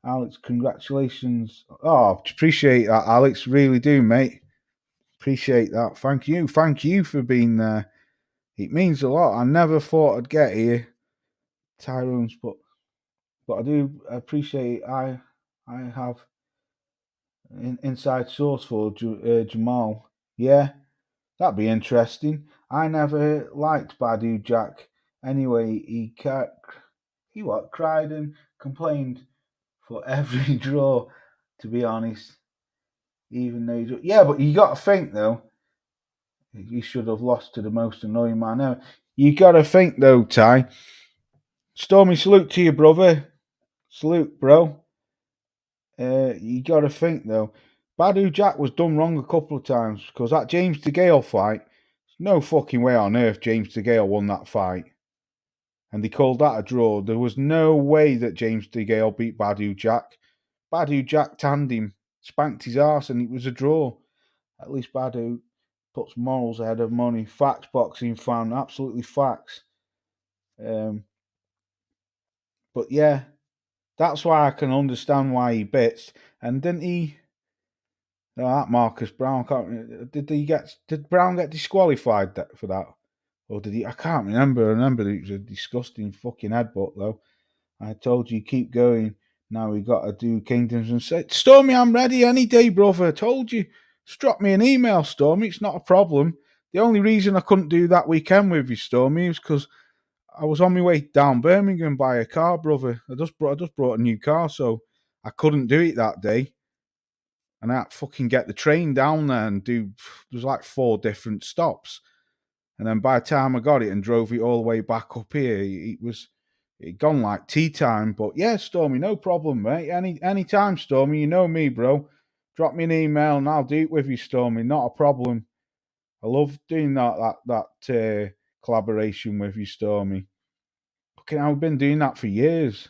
A: Alex. Congratulations. Oh, appreciate that, Alex. Really do, mate. Appreciate that. Thank you. Thank you for being there. It means a lot. I never thought I'd get here, Tyrone's, but I do appreciate. I have an inside source for Jamal. Yeah, that'd be interesting. I never liked Badu Jack. Anyway, he cried and complained for every draw. To be honest, even though but you got to think though. You should have lost to the most annoying man ever. You got to think though, Ty. Stormy, salute to you, brother. Salute, bro. You got to think though. Badu Jack was done wrong a couple of times because that James DeGale fight, there's no fucking way on earth James DeGale won that fight. And they called that a draw. There was no way that James DeGale beat Badu Jack. Badu Jack tanned him, spanked his ass, and it was a draw. At least Badu puts morals ahead of money. Facts, boxing fan, absolutely facts. But yeah, that's why I can understand why he bits. And didn't he? No, that Marcus Brown. Did Brown get disqualified for that, or did he? I can't remember. I remember it was a disgusting fucking headbutt though. I told you keep going. Now we got to do Kingdoms and say, Stormy, I'm ready any day, brother. I told you. Just drop me an email, Stormy. It's not a problem. The only reason I couldn't do that weekend with you, Stormy, is because I was on my way down Birmingham by a car, brother. I just brought a new car, so I couldn't do it that day. And I had to fucking get the train down there and do. There was like 4 different stops, and then by the time I got it and drove it all the way back up here, it gone like tea time. But yeah, Stormy, no problem, mate. Any time, Stormy. You know me, bro. Drop me an email and I'll do it with you, Stormy. Not a problem. I love doing that collaboration with you, Stormy. Okay, I've been doing that for years,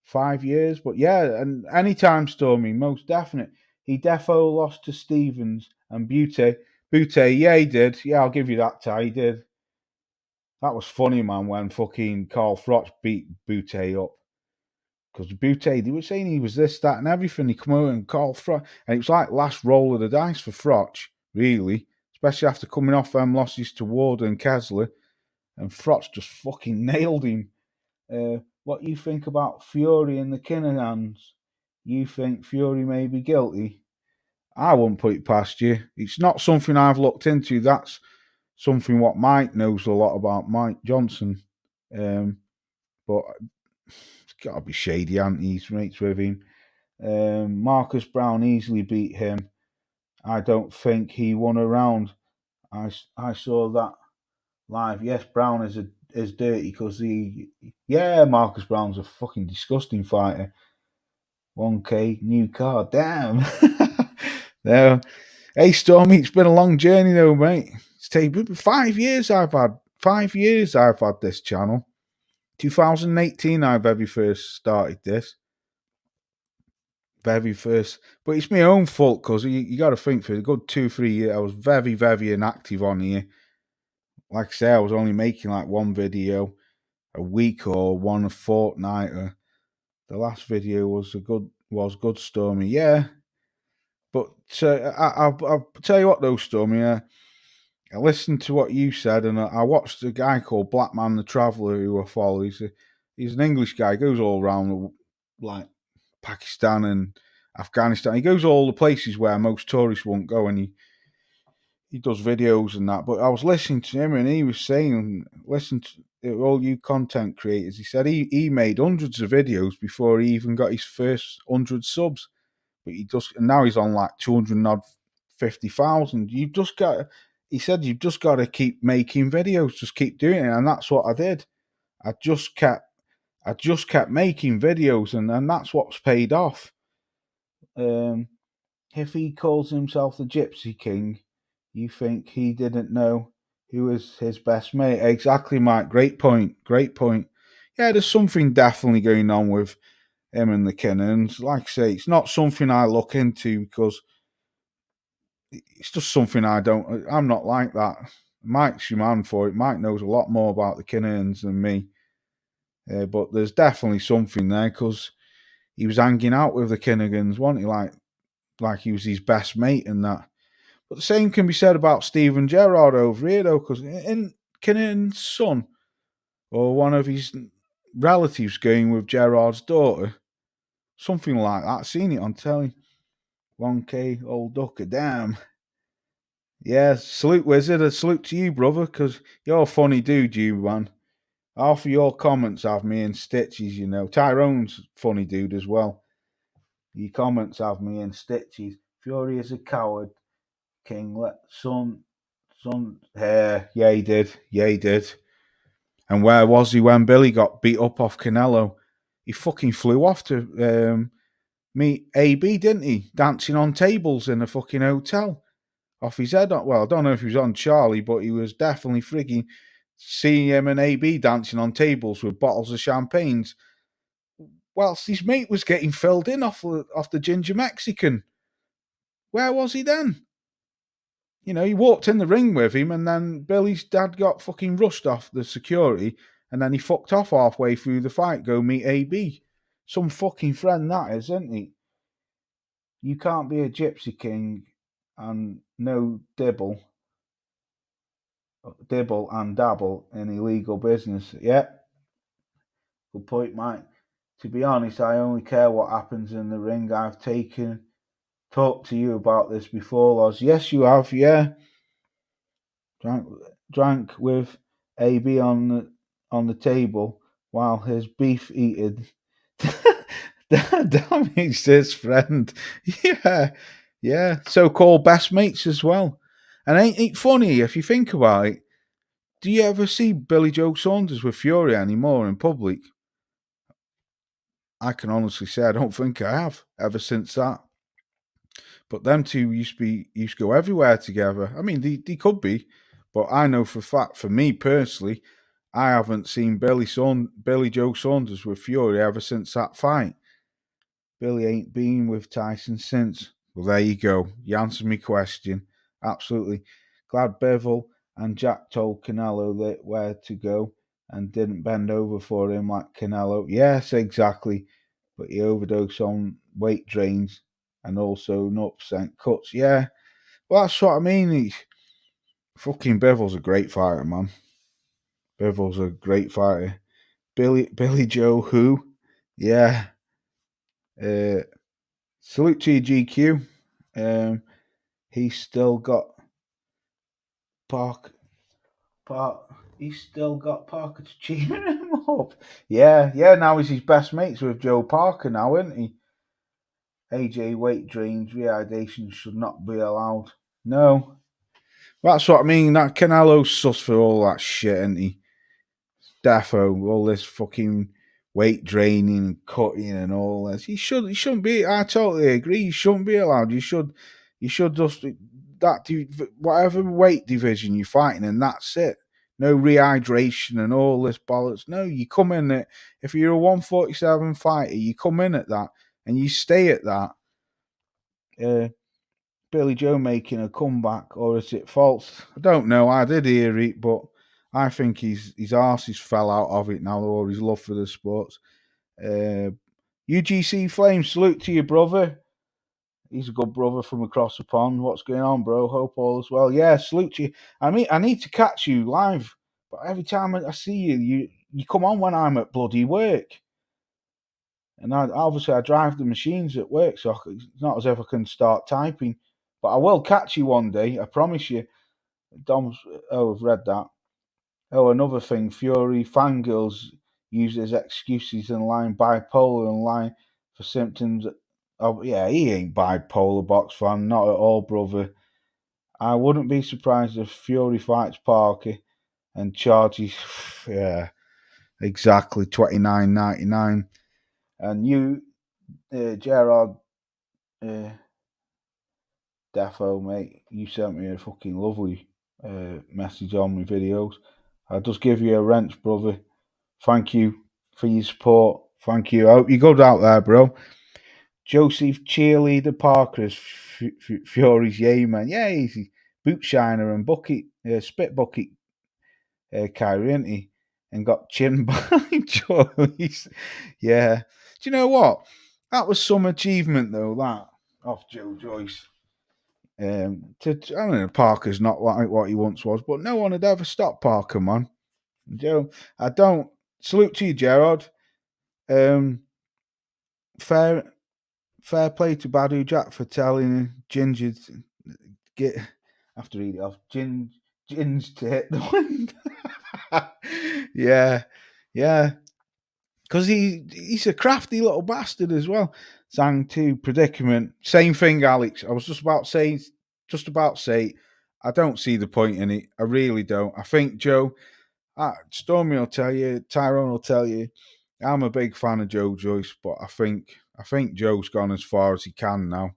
A: 5 years. But yeah, and anytime, Stormy, most definite. He defo lost to Stevens and Butte. Yeah, he did. Yeah, I'll give you that, Ty. He did. That was funny, man, when fucking Carl Froch beat Butte up. Because Butte, they were saying he was this, that, and everything. He come over and Carl Froch. And it was like last roll of the dice for Froch, really. Especially after coming off them losses to Ward and Kessler. And Froch just fucking nailed him. What you think about Fury and the Kinahans? You think Fury may be guilty? I wouldn't put it past you. It's not something I've looked into. That's something what Mike knows a lot about, Mike Johnson. But it's got to be shady, he's mates with him. Marcus Brown easily beat him. I don't think he won a round. I saw that live. Yes, Brown is dirty because Marcus Brown's a fucking disgusting fighter. 1K new car, damn. No. Hey Stormy, it's been a long journey though, mate. It's taken 5 years I've had this channel. 2018 I very first started this. Very first. But it's my own fault because you got to think for a good 2-3 years I was very, very inactive on here. Like I say, I was only making like one video a week or one a fortnight. The last video was good, Stormy. Yeah. But I'll tell you what though, Stormy. I listened to what you said, and I watched a guy called Blackman the Traveller who I follow. He's an English guy, goes all around like Pakistan and Afghanistan. He goes all the places where most tourists won't go, and he does videos and that. But I was listening to him, and he was saying, listen to all you content creators. He said he made hundreds of videos before he even got his first 100 subs. But and now he's on like 250,000. You've just got, he said, you've just got to keep making videos, just keep doing it. And that's what I did. I just kept making videos, and that's what's paid off. If he calls himself the Gypsy King, you think he didn't know who was his best mate? Exactly, Mike. Great point. Great point. Yeah, there's something definitely going on with him and the Kinnans. Like I say, it's not something I look into because it's just something I'm not like that. Mike's your man for it. Mike knows a lot more about the Kinnans than me. But there's definitely something there because he was hanging out with the Kinnegans, wasn't he? Like he was his best mate and that. But the same can be said about Steven Gerrard over here, though, because in Kinnan's son or one of his relatives going with Gerrard's daughter, something like that. I've seen it on telly. 1K old ducker, damn. Yeah, salute Wizard, a salute to you, brother, because you're a funny dude, you man. Half of your comments have me in stitches, you know. Tyrone's funny dude as well. Your comments have me in stitches. Fury is a coward. King let son hair. Yeah, he did. Yeah, he did. And where was he when Billy got beat up off Canelo? He fucking flew off to meet AB, didn't he? Dancing on tables in a fucking hotel. Off his head. Well, I don't know if he was on Charlie, but he was definitely frigging seeing him and AB dancing on tables with bottles of champagnes, whilst his mate was getting filled in off the ginger Mexican. Where was he then? You know, he walked in the ring with him, and then Billy's dad got fucking rushed off the security, and then he fucked off halfway through the fight, go meet AB. Some fucking friend that is, isn't he? You can't be a Gypsy King and no dibble and dabble in illegal business. Yeah, good point, Mike. To be honest, I only care what happens in the ring. I've talked to you about this before, Loz. Yes, you have, yeah. Drank with AB on the table while his beef eating damaged his friend. Yeah, yeah. So-called best mates as well. And ain't it funny if you think about it? Do you ever see Billy Joe Saunders with Fury anymore in public? I can honestly say I don't think I have ever since that. But them two used to go everywhere together. I mean, they could be, but I know for a fact, for me personally, I haven't seen Billy Joe Saunders with Fury ever since that fight. Billy ain't been with Tyson since. Well, there you go. You answered me question. Absolutely. Glad Bevel and Jack told Canelo that where to go and didn't bend over for him like Canelo. Yes, exactly. But he overdosed on weight drains and also 0% cuts. Yeah. Well, that's what I mean. Fucking Bevel's a great fighter, man. Bevel's a great fighter. Billy Joe who? Yeah. Uh, Salute to you, GQ. He's still got Park. He's still got Parker to cheer him up. Yeah, yeah. Now he's his best mates with Joe Parker now, isn't he? AJ weight drains, rehydration should not be allowed. No, that's what I mean. That Canelo's sus for all that shit, isn't he? Defo, all this fucking weight draining and cutting and all this. He shouldn't be. I totally agree. He shouldn't be allowed. You should just whatever weight division you're fighting in. That's it. No rehydration and all this bollocks. No, you come in at if you're a 147 fighter, you come in at that and you stay at that. Billy Joe making a comeback, or is it false? I don't know. I did hear it, but I think his arse fell out of it now, or his love for the sports. UGC Flame, salute to you, brother. He's a good brother from across the pond. What's going on, bro? Hope all is well. Yeah, salute to you. I mean, I need to catch you live, but every time I see you, you come on when I'm at bloody work. And obviously I drive the machines at work, so it's not as if I can start typing. But I will catch you one day, I promise you. Dom's, oh, I've read that. Oh, another thing, Fury fangirls use as excuses in line bipolar in line for symptoms. Oh, yeah, he ain't bipolar, box fan, not at all, brother. I wouldn't be surprised if Fury fights Parker and charges, yeah, exactly 29.99. And you, Gerard uh, Defo, mate, you sent me a fucking lovely message on my videos. I'll just give you a wrench, brother. Thank you for your support. Thank you. I hope you go out there, bro. Joseph Cheerleader Parker is Fury's yay man. Yeah, he's boot shiner and bucket, spit bucket Kyrie, isn't he? And got chinned by Joyce. Yeah. Do you know what? That was some achievement, though, that, off Joe Joyce. I don't know, Parker's not like what he once was, but no one had ever stopped Parker, man. Joe, I don't. Salute to you, Gerard. Fair play to Badu Jack for telling Ginger to get after reading it off. Ginge to hit the wind. Yeah, yeah. Because he's a crafty little bastard as well. Sang to predicament. Same thing, Alex. I was just about to say, I don't see the point in it. I really don't. I think Joe, Stormy will tell you, Tyrone will tell you, I'm a big fan of Joe Joyce, but I think Joe's gone as far as he can now.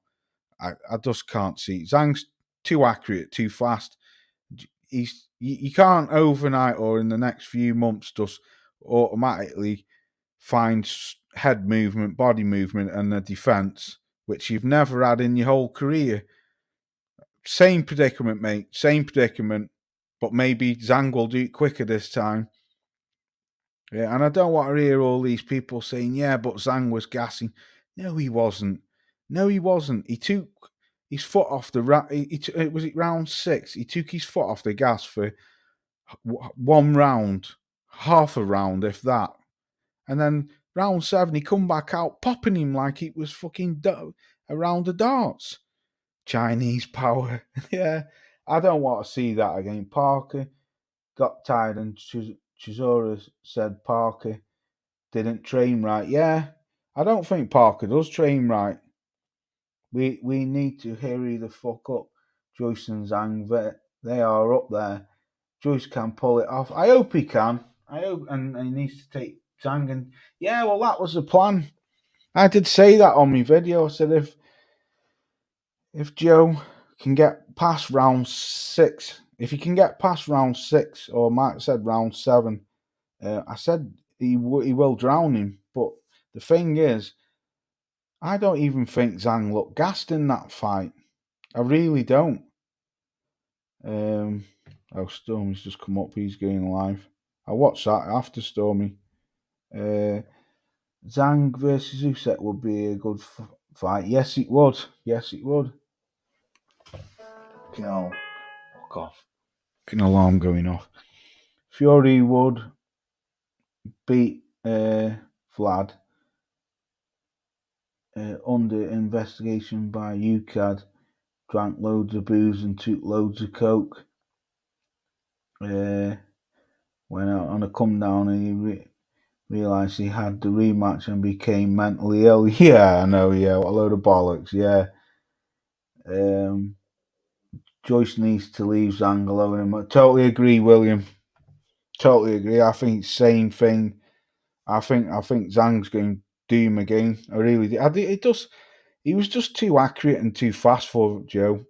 A: I just can't see. Zhang's too accurate, too fast. You can't overnight or in the next few months just automatically find head movement, body movement, and a defense which you've never had in your whole career. Same predicament, mate. Same predicament, but maybe Zhang will do it quicker this time. Yeah, and I don't want to hear all these people saying, "Yeah, but Zhang was gassing." No, he wasn't. No, he wasn't. He took his foot off the was it round 6? He took his foot off the gas for one round, half a round, if that, and then round 7 he come back out popping him like it was fucking a round of darts. Chinese power. Yeah, I don't want to see that again. Parker got tired, and Chisora said Parker didn't train right. Yeah, I don't think Parker does train right. We need to hurry the fuck up. Joyce and Zhang, they are up there. Joyce can pull it off. I hope he can. I hope, and he needs to take Zhang. And yeah, well, that was the plan. I did say that on my video. I said if Joe can get past round 6, if he can get past round 6, or might have said round 7, I said he will drown him. But the thing is, I don't even think Zhang looked gassed in that fight. I really don't. Stormy's just come up. He's going live. I watched that after Stormy. Zhang versus Usyk would be a good fight. Yes, it would. Yes, it would. No, fuck off. An alarm going off. Fury would beat Vlad under investigation by UCAD. Drank loads of booze and took loads of coke. Went out on a come down and he realised he had the rematch and became mentally ill. Yeah, I know. Yeah, what a load of bollocks. Yeah. Joyce needs to leave Zhang alone. I totally agree, William. Totally agree. I think same thing. I think Zhang's going to do him again. I really do. It does. He was just too accurate and too fast for Joe.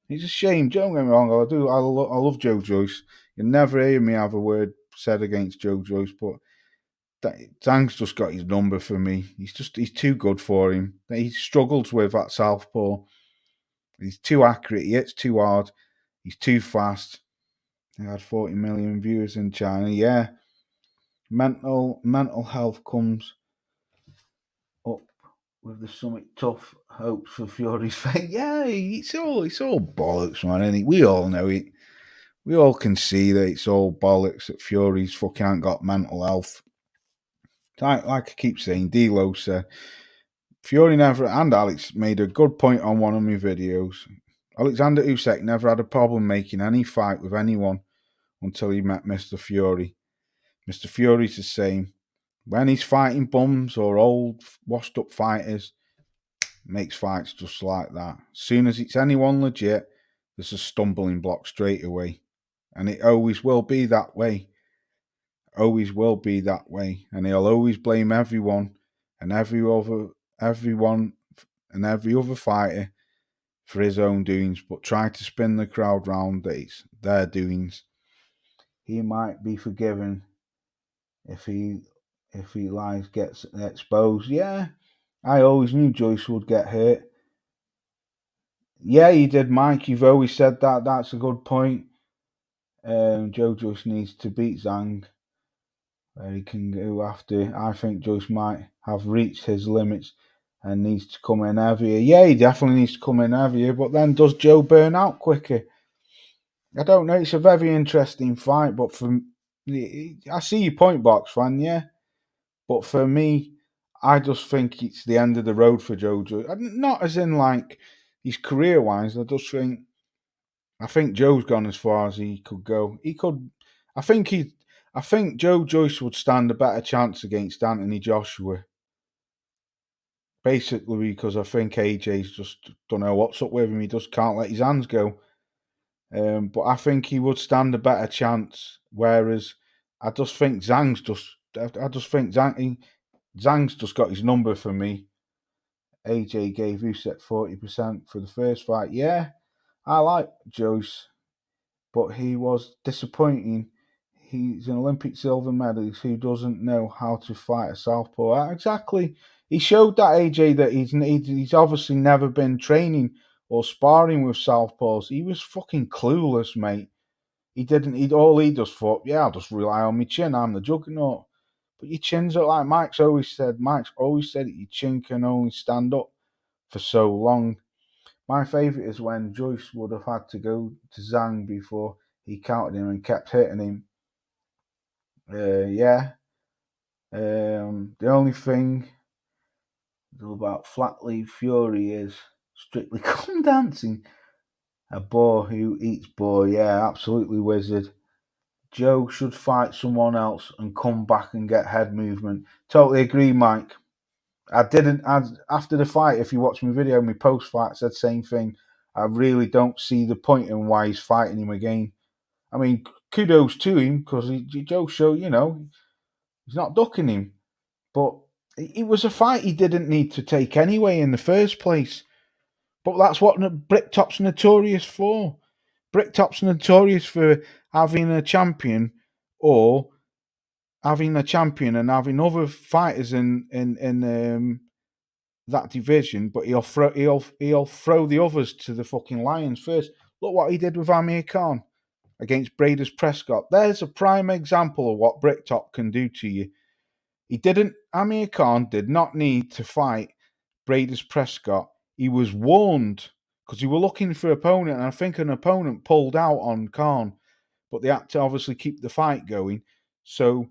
A: It's a shame. Don't get me wrong. I love Joe Joyce. You'll never hear me have a word said against Joe Joyce, but Zhang's just got his number for me. He's too good for him. He struggles with that southpaw. He's too accurate. He hits too hard. He's too fast. He had 40 million viewers in China. Yeah, mental health comes up with the Summit tough hopes for Fury's fight. Yeah, it's all bollocks, man. Isn't it? We all know it. We all can see that it's all bollocks that Fury's fucking ain't got mental health. like I keep saying, D'Lo said, Fury never, and Alex made a good point on one of my videos. Alexander Usyk never had a problem making any fight with anyone until he met Mr. Fury. Mr. Fury's the same. When he's fighting bums or old, washed up fighters, makes fights just like that. As soon as it's anyone legit, there's a stumbling block straight away. And it always will be that way. Always will be that way. And he'll always blame everyone and everyone and every other fighter for his own doings, but try to spin the crowd round that it's their doings. He might be forgiven if he lies gets exposed. Yeah, I always knew Joyce would get hurt. Yeah, you did, Mike. You've always said that. That's a good point. Joe Joyce needs to beat Zhang, where he can go after. I think Joyce might have reached his limits and needs to come in heavier. Yeah, he definitely needs to come in heavier. But then does Joe burn out quicker? I don't know. It's a very interesting fight, but I see your point, box fan. Yeah, but for me, I just think it's the end of the road for Joe Joyce. Not as in like his career wise. I think Joe's gone as far as he could go. He could. I think he. I think Joe Joyce would stand a better chance against Anthony Joshua. Basically, because I think AJ's just don't know what's up with him. He just can't let his hands go. But I think he would stand a better chance. Whereas I just think Zhang's just. I just think Zhang's just got his number for me. AJ gave Usyk 40% for the first fight. Yeah, I like Joyce, but he was disappointing. He's an Olympic silver medalist who doesn't know how to fight a southpaw. Exactly. He showed that AJ that he's obviously never been training or sparring with southpaws. He was fucking clueless, mate. He didn't. He just thought, yeah, I'll just rely on my chin. I'm the juggernaut. But your chins are like Mike's always said. Mike's always said that your chin can only stand up for so long. My favourite is when Joyce would have had to go to Zhang before he countered him and kept hitting him. Yeah. The only thing about Flatley Fury is Strictly Come Dancing. A boar who eats boar. Yeah, absolutely wizard. Joe should fight someone else and come back and get head movement. Totally agree, Mike. After the fight, if you watch my video, my post fight, I said same thing. I really don't see the point in why he's fighting him again. I mean, kudos to him because Joe showed, he's not ducking him. But it was a fight he didn't need to take anyway in the first place. But that's what Bricktop's notorious for. Bricktop's notorious for having a champion or having a champion and having other fighters in that division, but he'll throw the others to the fucking lions first. Look what he did with Amir Khan against Braders Prescott. There's a prime example of what Bricktop can do to you. Amir Khan did not need to fight Braders Prescott. He was warned because he were looking for an opponent, and I think an opponent pulled out on Khan, but they had to obviously keep the fight going. So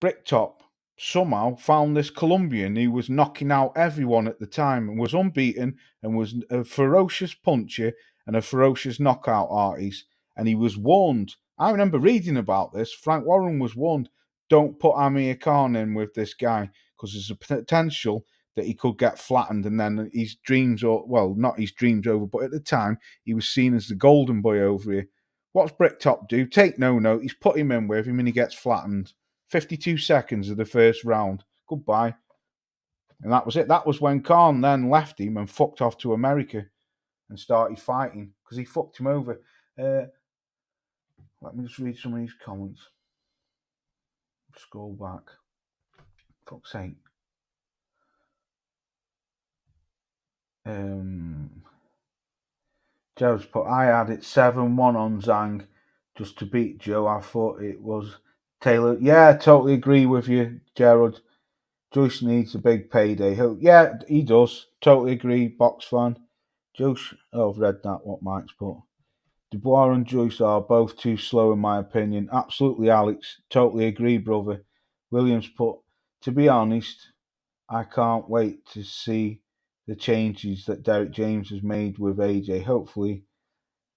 A: Bricktop somehow found this Colombian who was knocking out everyone at the time and was unbeaten and was a ferocious puncher and a ferocious knockout artist. And he was warned. I remember reading about this. Frank Warren was warned, don't put Amir Khan in with this guy because there's a potential that he could get flattened and then his dreams, not his dreams over, but at the time he was seen as the golden boy over here. What's Bricktop do? Take no note. He's put him in with him and he gets flattened. 52 seconds of the first round. Goodbye. And that was it. That was when Khan then left him and fucked off to America and started fighting because he fucked him over. Let me just read some of these comments. Scroll back. Fuck's sake. Joe's put, I had it 7-1 on Zhang just to beat Joe. I thought it was Taylor. Yeah, I totally agree with you, Gerald. Joyce needs a big payday. Yeah, he does. Totally agree, box fan. Joyce, I've read that, what Mike's put. Dubois and Joyce are both too slow in my opinion. Absolutely, Alex. Totally agree, brother. Williams put, to be honest, I can't wait to see the changes that Derek James has made with AJ. Hopefully,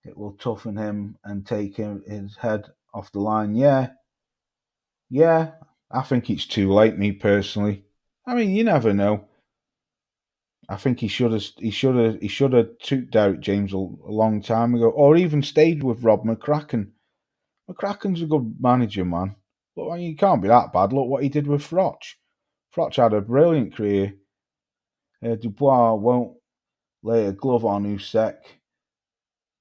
A: it will toughen him and take his head off the line. Yeah. I think it's too late. Me personally. I mean, you never know. I think he should have took Derek James a long time ago, or even stayed with Rob McCracken. McCracken's a good manager, man. Look, he can't be that bad. Look what he did with Froch. Froch had a brilliant career. Dubois won't lay a glove on Usyk.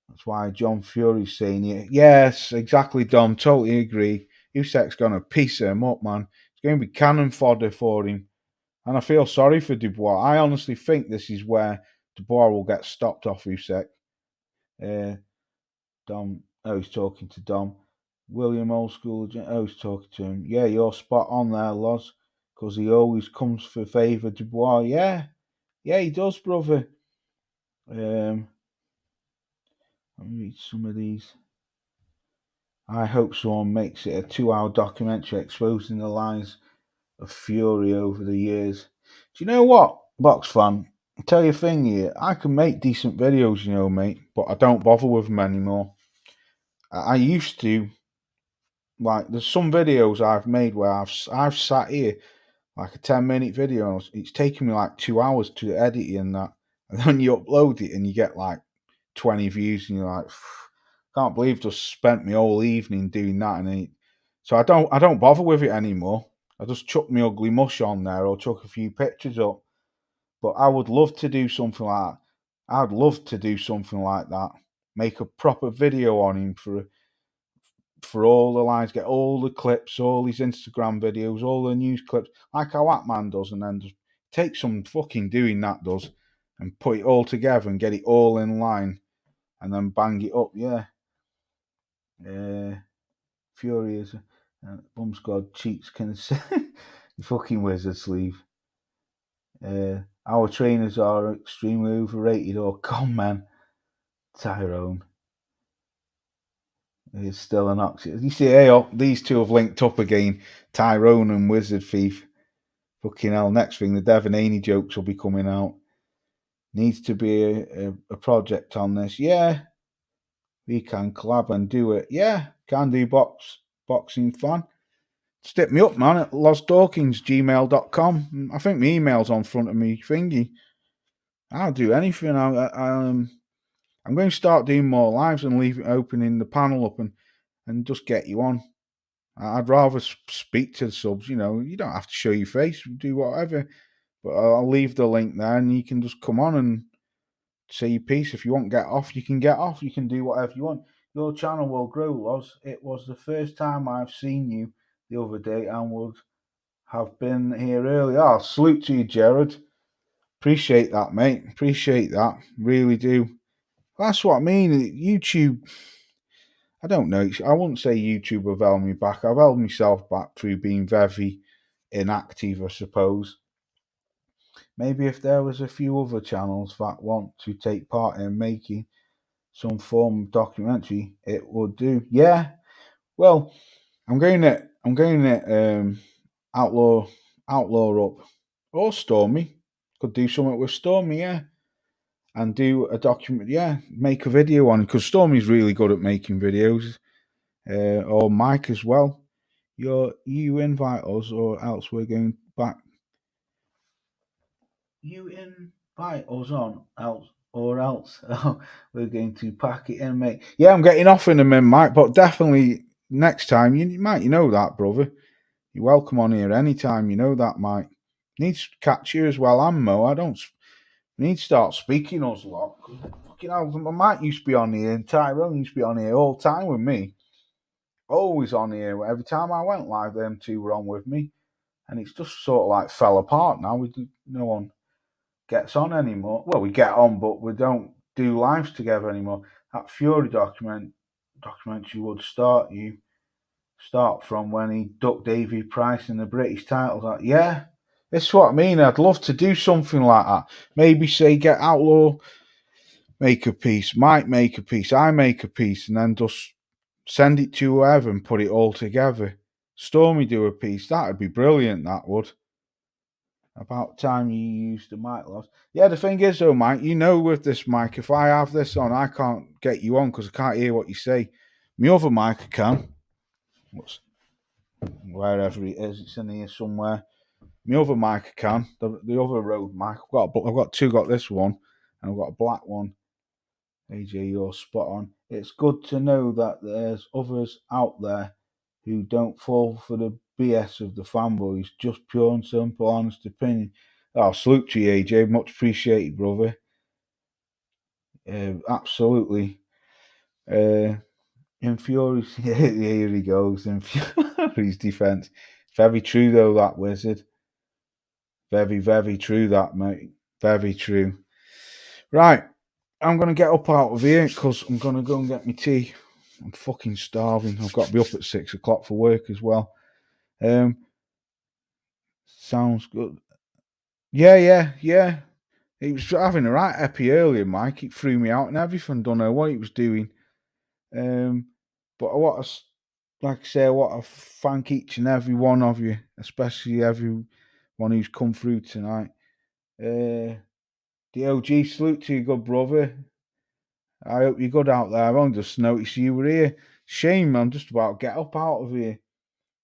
A: That's why John Fury's saying it. Yes, exactly, Dom. Totally agree. Usyk's going to piece him up, man. It's going to be cannon fodder for him. And I feel sorry for Dubois. I honestly think this is where Dubois will get stopped off Usyk. Dom, he's talking to Dom. William Old School, he's talking to him. Yeah, you're spot on there, Loz. Because he always comes for favour Dubois. Yeah, he does, brother. Let me read some of these. I hope someone makes it a 2-hour documentary exposing the lies of Fury over the years. Do you know what, Box fan? I'll tell you a thing here. I can make decent videos, mate, but I don't bother with them anymore. I used to. Like, there's some videos I've made where I've sat here like a 10-minute video. And it's taken me like 2 hours to edit it and that, and then you upload it and you get like 20 views, and you're like, can't believe I just spent my whole evening doing that. So I don't bother with it anymore. I just chuck my ugly mush on there or chuck a few pictures up. But I would love to do something like that. I'd love to do something like that. Make a proper video on him for all the lines, get all the clips, all his Instagram videos, all the news clips, like how Atman does, and then just take some fucking doing that does, and put it all together and get it all in line, and then bang it up. Yeah. Fury is Bum Squad cheats can say you fucking wizard sleeve. Our trainers are extremely overrated or con man. Tyrone is still an oxy. You see, hey, these two have linked up again. Tyrone and Wizard Thief. Fucking hell, next thing, the Devon Haney jokes will be coming out. Needs to be a project on this. Yeah, we can collab and do it. Yeah, can do boxing fan. Stick me up, man, at losdawkins@gmail.com. I think my email's on front of me thingy. I'll do anything. I'm going to start doing more lives and leave it opening the panel up and just get you on. I'd rather speak to the subs, you don't have to show your face, do whatever. But I'll leave the link there and you can just come on and say your piece. If you want to get off, you can get off. You can do whatever you want. Your channel will grow, Loz. It was the first time I've seen you the other day and would have been here earlier. Oh, salute to you, Jared. Appreciate that, mate. Appreciate that. Really do. That's what I mean. YouTube, I don't know. I wouldn't say YouTube have held me back. I've held myself back through being very inactive, I suppose. Maybe if there was a few other channels that want to take part in making some form of documentary, it would do. Yeah. Well, I'm going to outlaw up or Stormy. Could do something with Stormy, yeah. And do a document, yeah. Make a video on it because Stormy's really good at making videos. Or Mike as well. You invite us, or else we're going back. You invite us on, or else we're going to pack it in, mate. Yeah, I'm getting off in a minute, Mike, but definitely next time, you know that, brother. You're welcome on here anytime, you know that, Mike. Needs to catch you as well, and Mo. I need to start speaking us lot. Fucking hell, Mike used to be on here, and Tyrone used to be on here all the time with me. Always on here. Every time I went live, them two were on with me. And it's just sort of like fell apart now. No one gets on anymore. Well, we get on, but we don't do lives together anymore. That Fury documentary would start from when he ducked Davy Price in the British titles. Like, yeah, that's what I mean. I'd love to do something like that. Maybe say get Outlaw, make a piece, Mike make a piece, I make a piece, and then just send it to whoever and put it all together. Stormy do a piece. That'd be brilliant, that would. About time you used the mic, loss. Yeah, the thing is though, Mike, you know with this mic, if I have this on, I can't get you on because I can't hear what you say. My other mic I can. Wherever it is, it's in here somewhere. My other mic I can. The other Rode mic. I've got two. Got this one, and I've got a black one. AJ, you're spot on. It's good to know that there's others out there who don't fall for the BS of the fanboys, just pure and simple, honest opinion. Oh, salute to you, AJ. Much appreciated, brother. Absolutely. In Fury's, here he goes. In Fury's defense. Very true, though, that wizard. Very, very true, that, mate. Very true. Right. I'm going to get up out of here because I'm going to go and get my tea. I'm fucking starving. I've got to be up at 6 o'clock for work as well. Sounds good. Yeah. He was having a right happy earlier, Mike. It threw me out and everything. Don't know what he was doing. But I want to, like I say, I want to thank each and every one of you, especially everyone who's come through tonight. The OG, salute to you, good brother. I hope you're good out there. I've only just noticed you were here. Shame, I'm just about to get up out of here.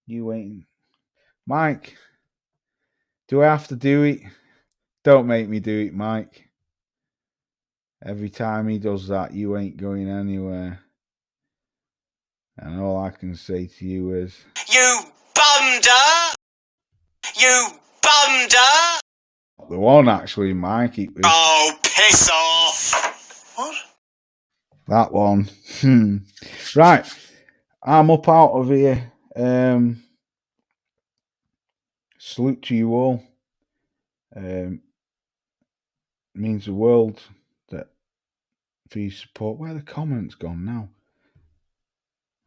A: You ain't. Mike, do I have to do it? Don't make me do it, Mike. Every time he does that, you ain't going anywhere. And all I can say to you is,
B: You bumder! You bumder!
A: the one actually, Mike. It was,
B: oh, piss off! What?
A: That one. Right. I'm up out of here. Salute to you all. Means the world that for your support. Where are the comments gone now?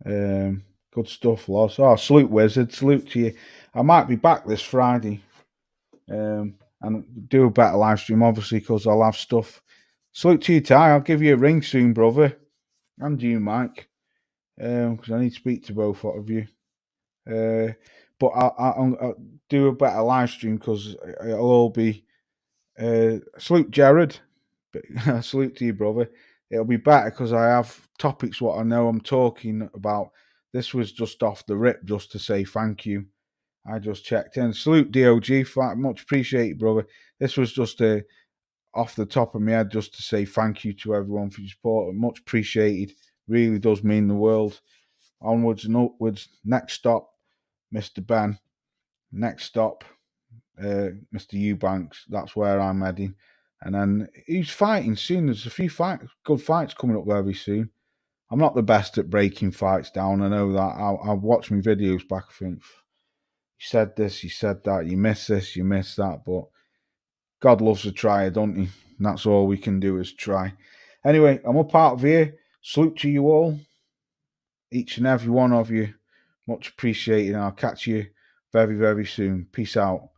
A: Good stuff, Loss. Oh, salute, Wizard. Salute to you. I might be back this Friday. And do a better live stream, obviously, because I'll have stuff. Salute to you, Ty. I'll give you a ring soon, brother. And you, Mike. Because I need to speak to both of you. But I'll do a better live stream because it'll all be. Salute, Jared. Salute to you, brother. It'll be better because I have topics what I know I'm talking about. This was just off the rip, just to say thank you. I just checked in. Salute, DOG. Much appreciated, brother. This was just off the top of my head, just to say thank you to everyone for your support. Much appreciated. Really does mean the world. Onwards and upwards. Next stop, Mr. Ben. Next stop, Mr. Eubanks. That's where I'm heading. And then he's fighting soon. There's a few good fights coming up very soon. I'm not the best at breaking fights down. I know that. I've watched my videos back. I think you said this, you said that, you missed this, you missed that. But God loves a tryer, don't he? And that's all we can do is try. Anyway, I'm up out of here. Salute to you all. Each and every one of you. Much appreciated. I'll catch you very, very soon. Peace out.